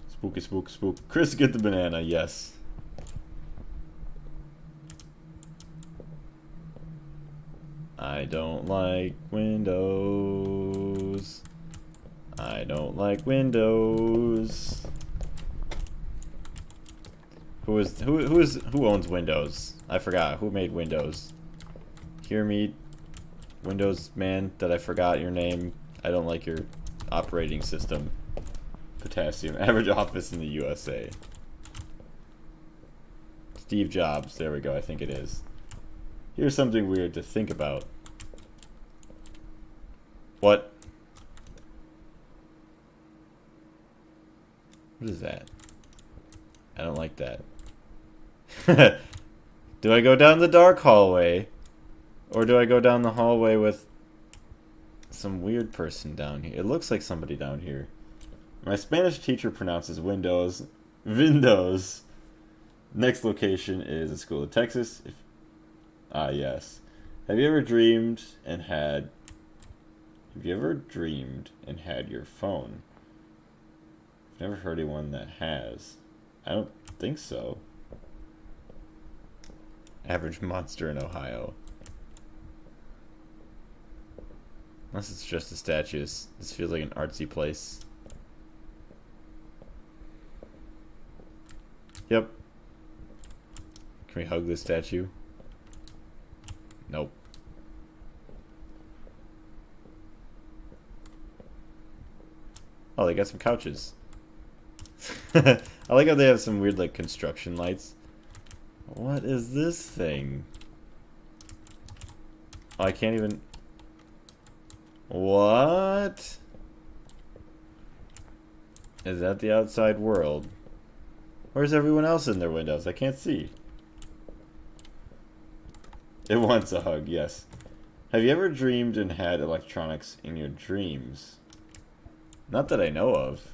Spooky, spook, spook. Chris, get the banana, yes. I don't like windows. I don't like windows. Who owns Windows? I forgot. Who made Windows? Hear me, Windows man, that I forgot your name. I don't like your operating system. Potassium. Average office in the USA. Steve Jobs. There we go. I think it is. Here's something weird to think about. What? What is that? I don't like that. Do I go down the dark hallway? Or do I go down the hallway with some weird person down here? It looks like somebody down here. My Spanish teacher pronounces windows. Windows. Next location is a school in Texas. Yes. Have you ever dreamed and had your phone? I've never heard anyone that has. I don't think so. Average monster in Ohio. Unless it's just a statue. This feels like an artsy place. Yep. Can we hug this statue? Nope. Oh, they got some couches. I like how they have some weird, like, construction lights. What is this thing? Oh, I can't even... What? Is that the outside world? Where's everyone else in their windows? I can't see. It wants a hug, yes. Have you ever dreamed and had electronics in your dreams? Not that I know of.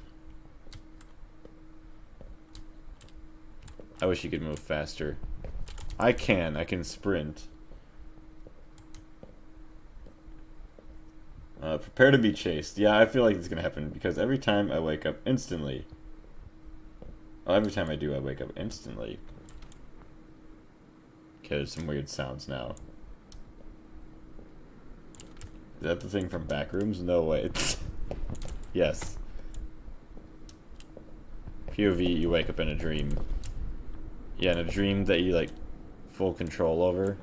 I wish you could move faster. I can sprint. Prepare to be chased. Yeah, I feel like it's gonna happen because every time I wake up instantly. Well, every time I do, I wake up instantly. Okay, there's some weird sounds now. Is that the thing from Backrooms? No way. Yes. POV, you wake up in a dream. Yeah, in a dream that you, like, full control over.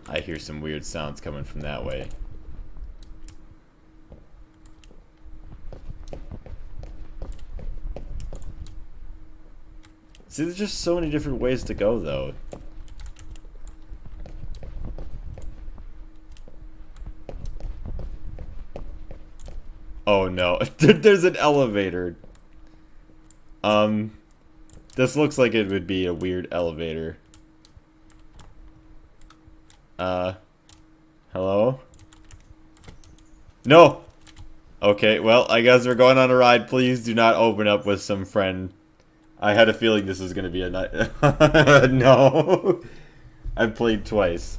I hear some weird sounds coming from that way. See, there's just so many different ways to go, though. Oh no, there's an elevator. This looks like it would be a weird elevator. Hello? No! Okay, well, I guess we're going on a ride. Please do not open up with some friend. I had a feeling this was gonna be a night. No! I've played twice.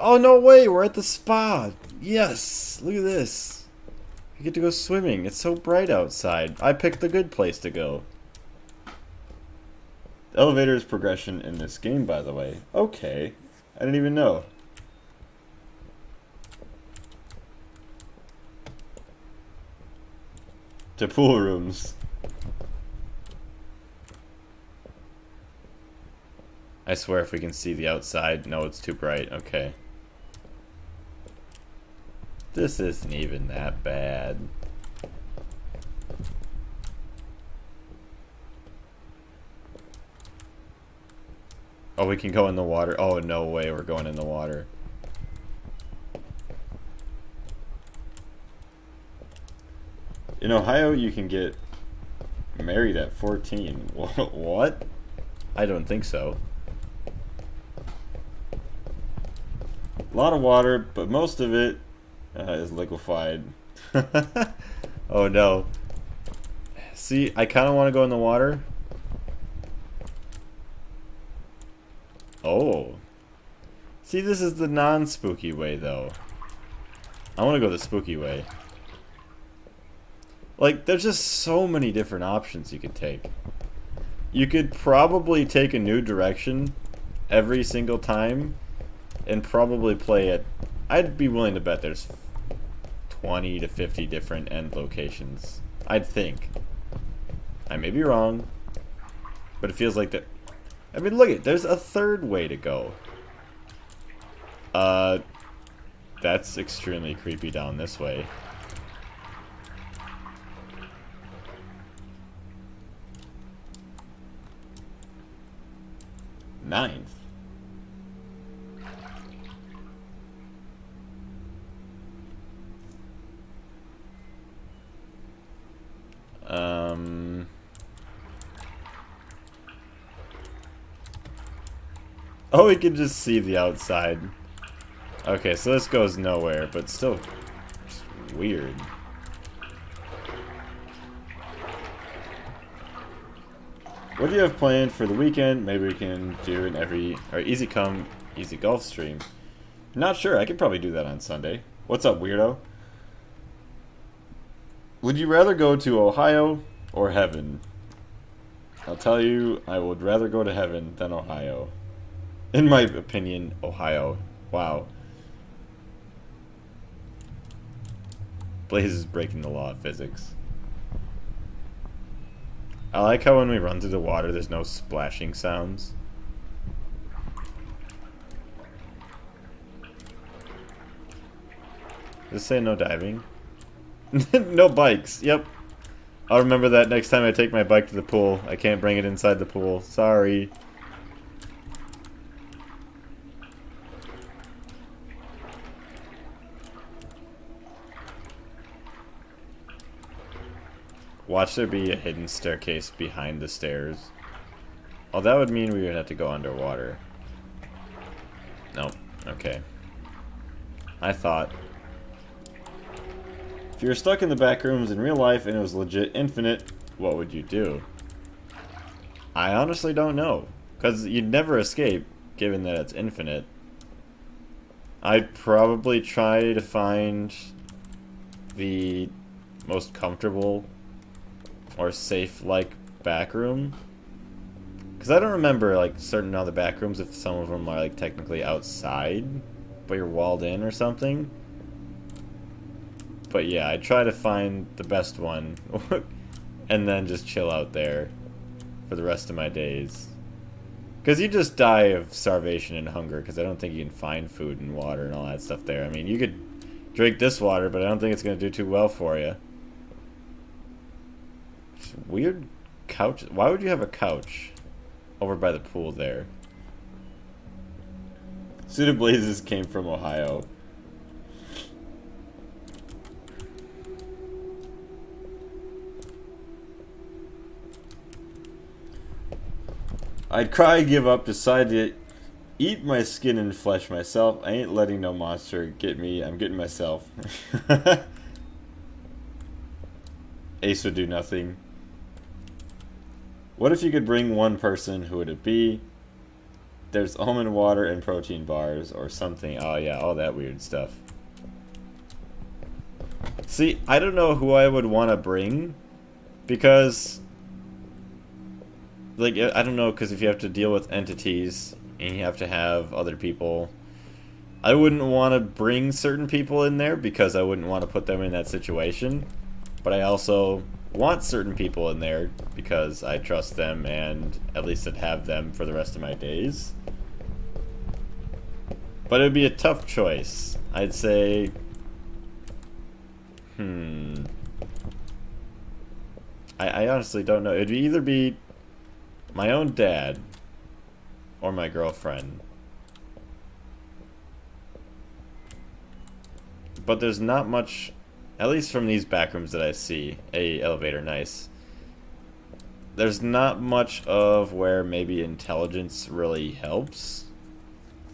Oh, no way! We're at the spa! Yes! Look at this. We get to go swimming. It's so bright outside. I picked the good place to go. The elevator is progression in this game, by the way. Okay. I didn't even know. To pool rooms. I swear if we can see the outside. No, it's too bright. Okay. This isn't even that bad. Oh, we can go in the water. Oh, no way, we're going in the water. In Ohio, you can get married at 14. What? I don't think so. A lot of water, but most of it is liquefied. Oh no. See, I kind of want to go in the water. Oh. See, this is the non-spooky way, though. I want to go the spooky way. Like, there's just so many different options you could take. You could probably take a new direction every single time and probably play it. I'd be willing to bet there's 20 to 50 different end locations. I'd think. I may be wrong, but it feels like that. I mean, look at, there's a third way to go. That's extremely creepy down this way. 9th. Oh, we can just see the outside. Okay, so this goes nowhere, but still weird. What do you have planned for the weekend? Maybe we can do an easy come, easy golf stream. Not sure. I could probably do that on Sunday. What's up, weirdo? Would you rather go to Ohio or heaven? I'll tell you, I would rather go to heaven than Ohio. In my opinion, Ohio. Wow. Blaze is breaking the law of physics. I like how when we run through the water, there's no splashing sounds. Does it say no diving? No bikes. Yep. I'll remember that next time I take my bike to the pool. I can't bring it inside the pool. Sorry. Watch there be a hidden staircase behind the stairs. Oh, that would mean we would have to go underwater. Nope. Okay. I thought. If you were stuck in the back rooms in real life and it was legit infinite, what would you do? I honestly don't know. Because you'd never escape, given that it's infinite. I'd probably try to find the most comfortable or safe, like, back room. Because I don't remember, like, certain other back rooms if some of them are, like, technically outside, but you're walled in or something. But yeah, I try to find the best one, and then just chill out there for the rest of my days. Because you just die of starvation and hunger, because I don't think you can find food and water and all that stuff there. I mean, you could drink this water, but I don't think it's going to do too well for you. Weird couch. Why would you have a couch over by the pool there? Suited Blazes came from Ohio. I'd cry, give up, decide to eat my skin and flesh myself. I ain't letting no monster get me. I'm getting myself. Ace would do nothing. What if you could bring one person? Who would it be? There's almond water and protein bars or something. Oh yeah, all that weird stuff. See, I don't know who I would want to bring. Because, like, I don't know, because if you have to deal with entities and you have to have other people, I wouldn't want to bring certain people in there because I wouldn't want to put them in that situation. But I also want certain people in there because I trust them and at least I'd have them for the rest of my days. But it would be a tough choice. I'd say, I honestly don't know. It'd either be my own dad or my girlfriend. But there's not much, at least from these back rooms that I see. Elevator, nice. There's not much of where maybe intelligence really helps.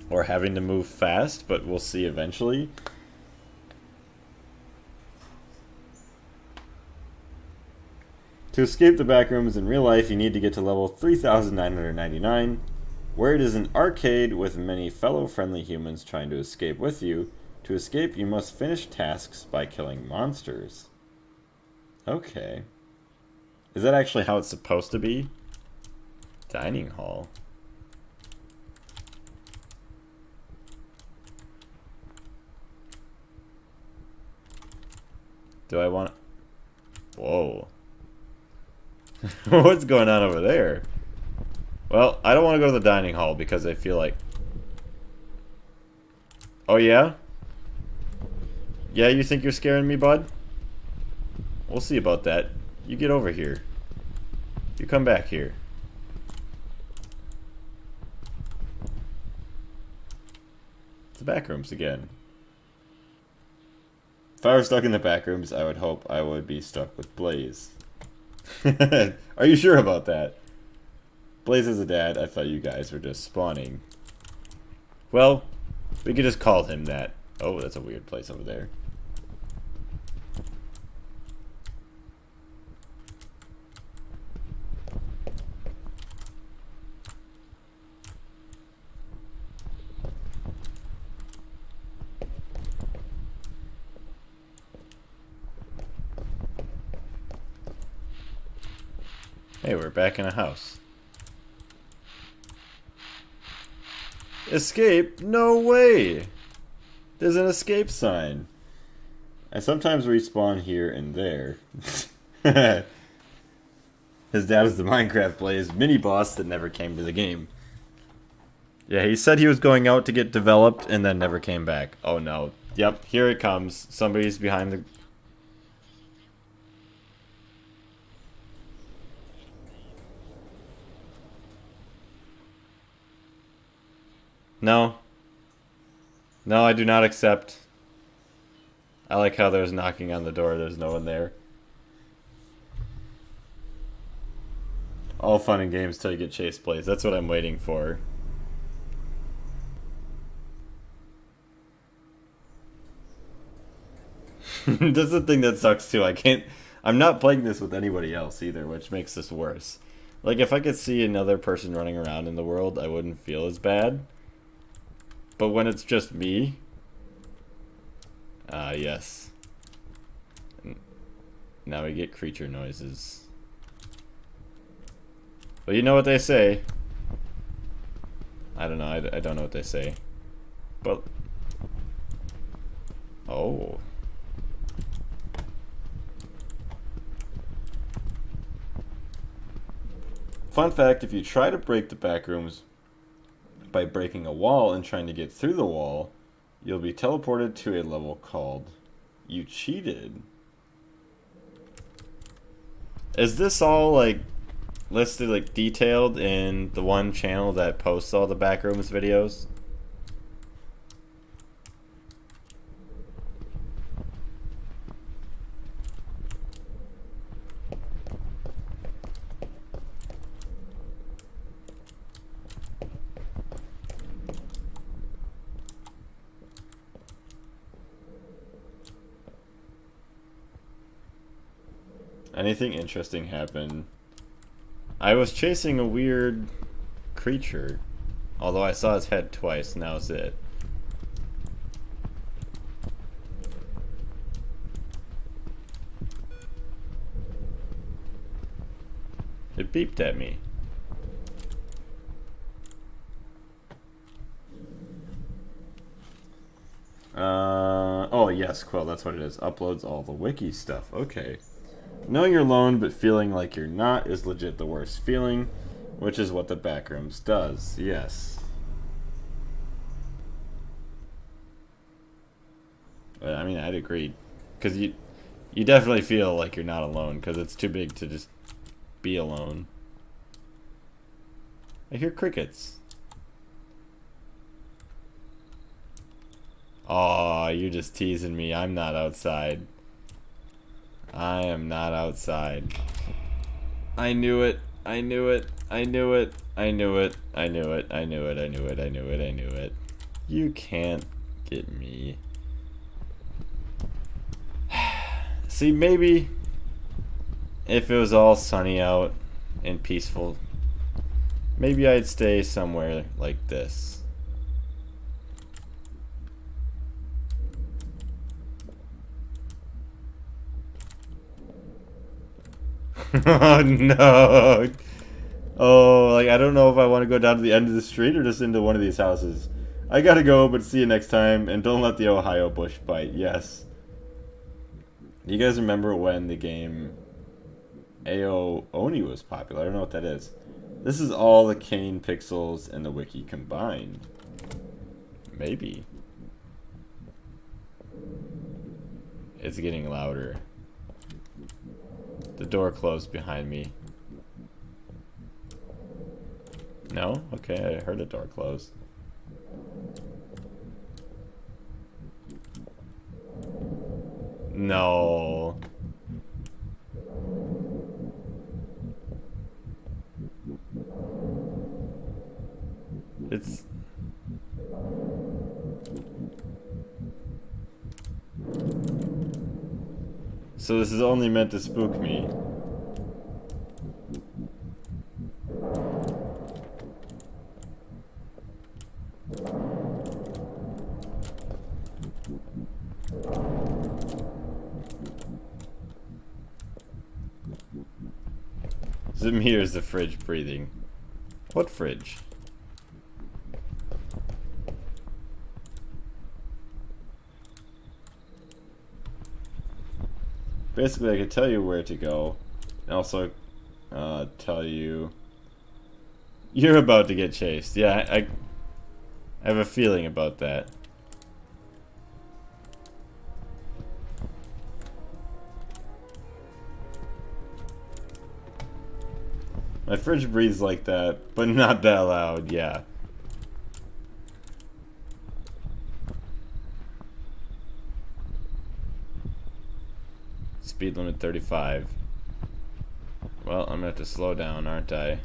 Or having to move fast, but we'll see eventually. To escape the back rooms in real life, you need to get to level 3,999, where it is an arcade with many fellow friendly humans trying to escape with you. To escape, you must finish tasks by killing monsters. Okay. Is that actually how it's supposed to be? Dining hall. Do I want... Whoa. What's going on over there? Well, I don't want to go to the dining hall because I feel like... Oh, yeah? Yeah, you think you're scaring me, bud? We'll see about that. You get over here. You come back here. back rooms again. If I were stuck in the back rooms, I would hope I would be stuck with Blaze. Are you sure about that? Blaze is a dad. I thought you guys were just spawning. Well, we could just call him that. Oh, that's a weird place over there. Hey, we're back in a house. Escape? No way! There's an escape sign. I sometimes respawn here and there. His dad was the Minecraft Blaze mini-boss that never came to the game. Yeah, he said he was going out to get developed and then never came back. Oh no. Yep, here it comes. Somebody's behind the... No. No, I do not accept. I like how there's knocking on the door. There's no one there. All fun and games till you get chased, Blaze. That's what I'm waiting for. That's the thing that sucks too. I'm not playing this with anybody else either, which makes this worse. Like, if I could see another person running around in the world, I wouldn't feel as bad. But when it's just me... yes. Now we get creature noises. Well, you know what they say. I don't know. I don't know what they say. But... Oh. Fun fact, if you try to break the back rooms by breaking a wall and trying to get through the wall, you'll be teleported to a level called You Cheated. Is this all like listed, like detailed in the one channel that posts all the backrooms videos? Anything interesting happened? I was chasing a weird creature. Although I saw his head twice, and that was it. It beeped at me. Oh yes, Quill, that's what it is. Uploads all the wiki stuff. Okay. Knowing you're alone but feeling like you're not is legit the worst feeling, which is what the backrooms does. Yes. I mean, I'd agree, because you definitely feel like you're not alone, because it's too big to just be alone. I hear crickets. Aw, you're just teasing me. I'm not outside. I am not outside. I knew it. I knew it. I knew it. I knew it. I knew it. I knew it. I knew it. I knew it. I knew it. You can't get me. See, maybe if it was all sunny out and peaceful, maybe I'd stay somewhere like this. Oh no. Oh, like I don't know if I want to go down to the end of the street or just into one of these houses. I gotta go, but see you next time, and don't let the Ohio bush bite. Yes. Do you guys remember when the game AO Oni was popular? I don't know what that is. This is all the Kane pixels and the wiki combined. Maybe. It's getting louder. The door closed behind me. No? Okay, I heard a door close. No. It's... So this is only meant to spook me. Zoom here is the fridge breathing. What fridge? Basically, I could tell you where to go, and also tell you you're about to get chased. Yeah, I have a feeling about that. My fridge breathes like that, but not that loud, yeah. Speed limit 35. Well, I'm gonna have to slow down, aren't I?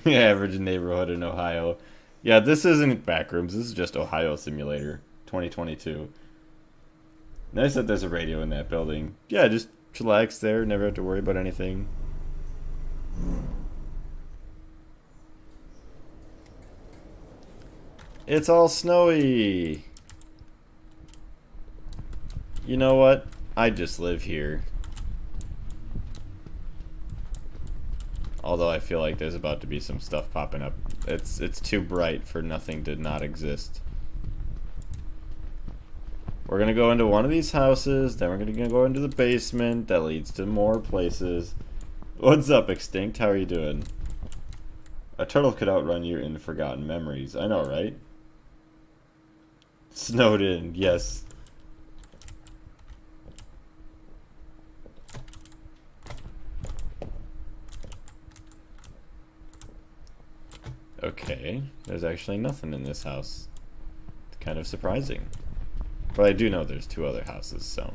Average neighborhood in Ohio. Yeah, this isn't Backrooms, this is just Ohio Simulator 2022. Nice that there's a radio in that building. Yeah, just chillax there, never have to worry about anything. It's all snowy. You know what? I just live here. Although I feel like there's about to be some stuff popping up. It's too bright for nothing to not exist. We're gonna go into one of these houses, then we're gonna go into the basement that leads to more places. What's up, Extinct? How are you doing? A turtle could outrun you in forgotten memories. I know, right? Snowed in, yes. Okay, there's actually nothing in this house. It's kind of surprising. But I do know there's two other houses, so...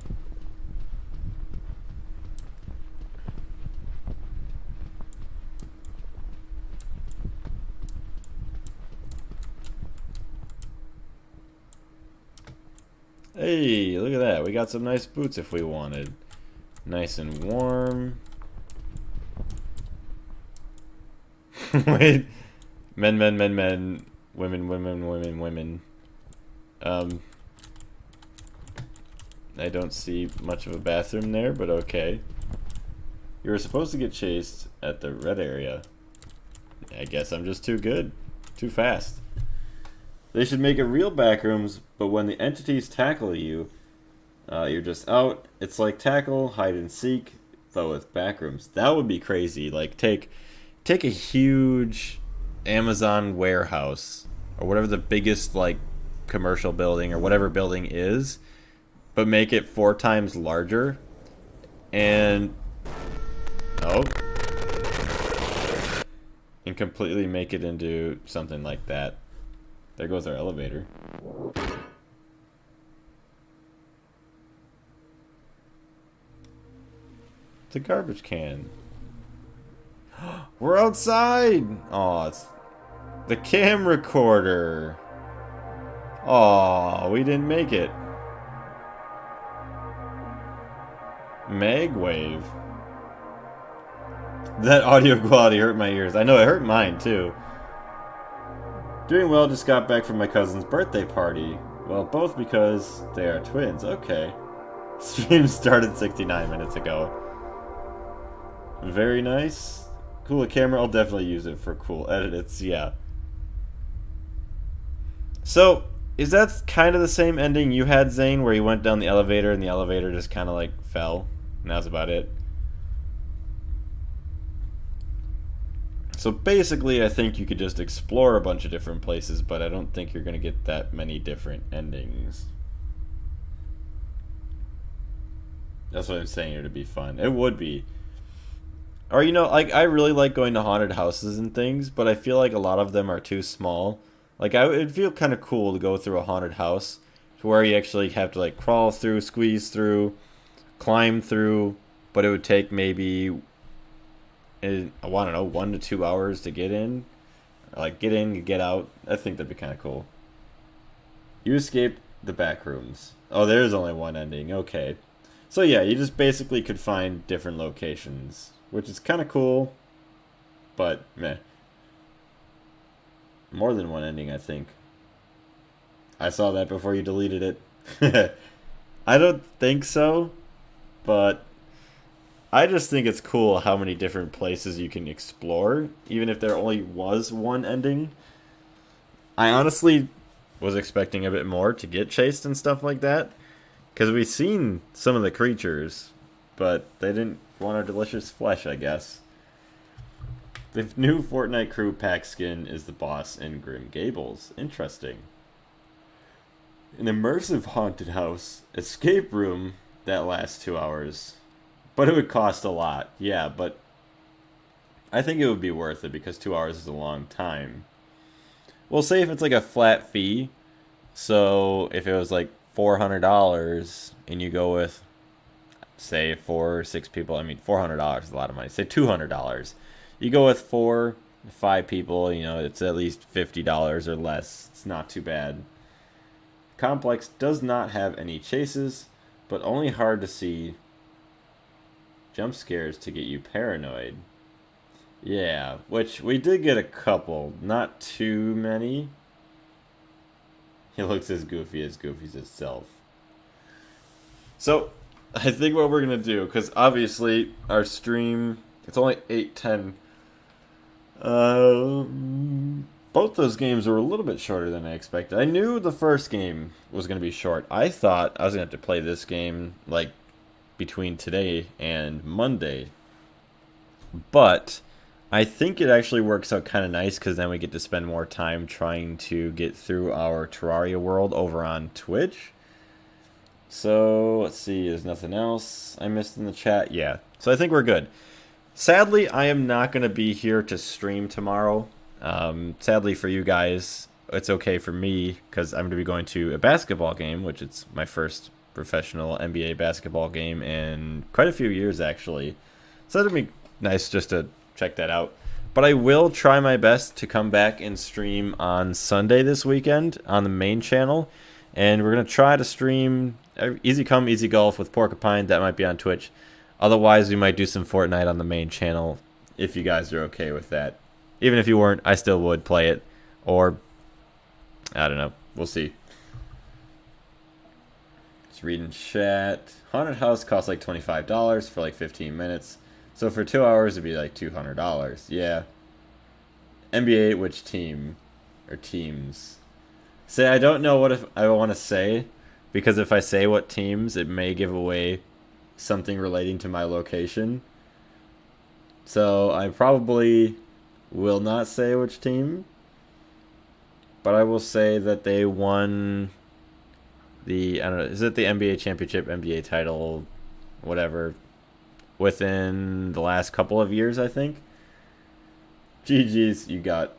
Hey, look at that. We got some nice boots if we wanted. Nice and warm. Wait. Men, men, men, men. Women, women, women, women. I don't see much of a bathroom there, but okay. You were supposed to get chased at the red area. I guess I'm just too good. Too fast. They should make it real backrooms, but when the entities tackle you, you're just out. It's like tackle, hide and seek, but with backrooms. That would be crazy. Like, take a huge Amazon warehouse, or whatever the biggest, like, commercial building, or whatever building is, but make it 4 times larger, and... Oh. And completely make it into something like that. There goes our elevator. It's a garbage can. We're outside! Aw, it's the camcorder. Aw, we didn't make it. Magwave. That audio quality hurt my ears. I know, it hurt mine too. Doing well, just got back from my cousin's birthday party. Well, both because they are twins. Okay. Stream started 69 minutes ago. Very nice. Cool camera, I'll definitely use it for cool edits, yeah. So, is that kind of the same ending you had, Zane, where you went down the elevator and the elevator just kind of like fell? And that was about it? So basically, I think you could just explore a bunch of different places, but I don't think you're going to get that many different endings. That's what I'm saying. It'd be fun. It would be. Or you know, like I really like going to haunted houses and things, but I feel like a lot of them are too small. Like it'd feel kind of cool to go through a haunted house, to where you actually have to like crawl through, squeeze through, climb through, but it would take maybe I don't know 1 to 2 hours to get in, like get in, get out. I think that'd be kind of cool. You escape the back rooms. Oh, there's only one ending. Okay. So yeah, you just basically could find different locations, which is kind of cool, but meh. More than one ending, I think. I saw that before you deleted it. I don't think so, but I just think it's cool how many different places you can explore, even if there only was one ending. I honestly was expecting a bit more to get chased and stuff like that, because we've seen some of the creatures, but they didn't want our delicious flesh, I guess. The new Fortnite crew pack skin is the boss in Grim Gables. Interesting. An immersive haunted house escape room that lasts 2 hours. But it would cost a lot. Yeah, but I think it would be worth it because 2 hours is a long time. We'll say if it's like a flat fee. So if it was like $400 and you go with, say, 4 or 6 people. I mean, $400 is a lot of money. Say $200. You go with 4, 5 people, you know, it's at least $50 or less. It's not too bad. Complex does not have any chases, but only hard to see jump scares to get you paranoid. Yeah, which we did get a couple, not too many. He looks as Goofy's itself. So, I think what we're going to do, because obviously our stream, it's only 8:10. Both those games were a little bit shorter than I expected. I knew the first game was going to be short. I thought I was going to have to play this game like between today and Monday. But I think it actually works out kind of nice because then we get to spend more time trying to get through our Terraria world over on Twitch. So, let's see, there's nothing else I missed in the chat. Yeah, so I think we're good. Sadly, I am not going to be here to stream tomorrow. Sadly for you guys, it's okay for me because I'm going to be going to a basketball game, which it's my first professional NBA basketball game in quite a few years, actually. So it'll be nice just to check that out. But I will try my best to come back and stream on Sunday this weekend on the main channel. And we're going to try to stream Easy Come, Easy Golf with Porcupine. That might be on Twitch. Otherwise, we might do some Fortnite on the main channel if you guys are okay with that. Even if you weren't, I still would play it. Or, I don't know. We'll see. Just reading chat. Haunted house costs like $25 for like 15 minutes. So for 2 hours, it'd be like $200. Yeah. NBA, which team? Or teams? Say, I don't know what if I want to say. Because if I say what teams, it may give away something relating to my location. So I probably will not say which team. But I will say that they won the, I don't know, is it the NBA championship, NBA title, whatever, within the last couple of years, I think. GG's, you got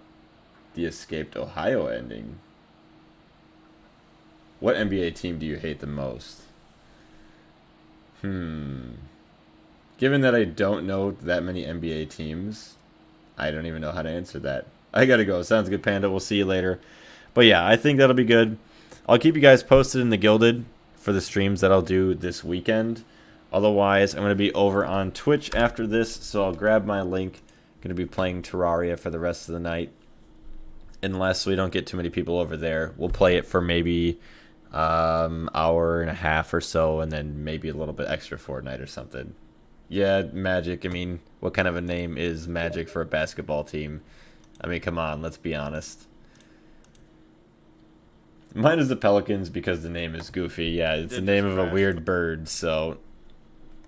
the escaped Ohio ending. What NBA team do you hate the most? Given that I don't know that many NBA teams, I don't even know how to answer that. I gotta go. Sounds good, Panda. We'll see you later. But yeah, I think that'll be good. I'll keep you guys posted in the Gilded for the streams that I'll do this weekend. Otherwise, I'm going to be over on Twitch after this, so I'll grab my link. I'm going to be playing Terraria for the rest of the night. Unless we don't get too many people over there. We'll play it for maybe hour and a half or so, and then maybe a little bit extra Fortnite or something. Yeah, Magic. I mean, what kind of a name is Magic for a basketball team? I mean, come on, let's be honest. Mine is the Pelicans because the name is goofy. Yeah, it's the name of a weird bird, so...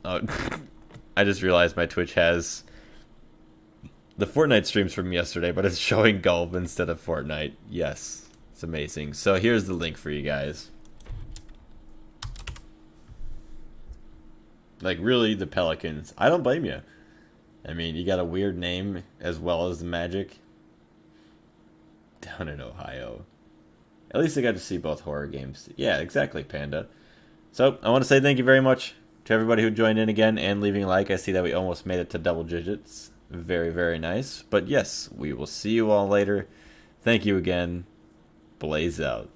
I just realized my Twitch has the Fortnite streams from yesterday, but it's showing golf instead of Fortnite. Yes, it's amazing. So here's the link for you guys. Like, really, the Pelicans. I don't blame you. I mean, you got a weird name as well as the Magic. Down in Ohio. At least I got to see both horror games. Yeah, exactly, Panda. So, I want to say thank you very much to everybody who joined in again and leaving a like. I see that we almost made it to double digits. Very, very nice. But yes, we will see you all later. Thank you again. Blaze out.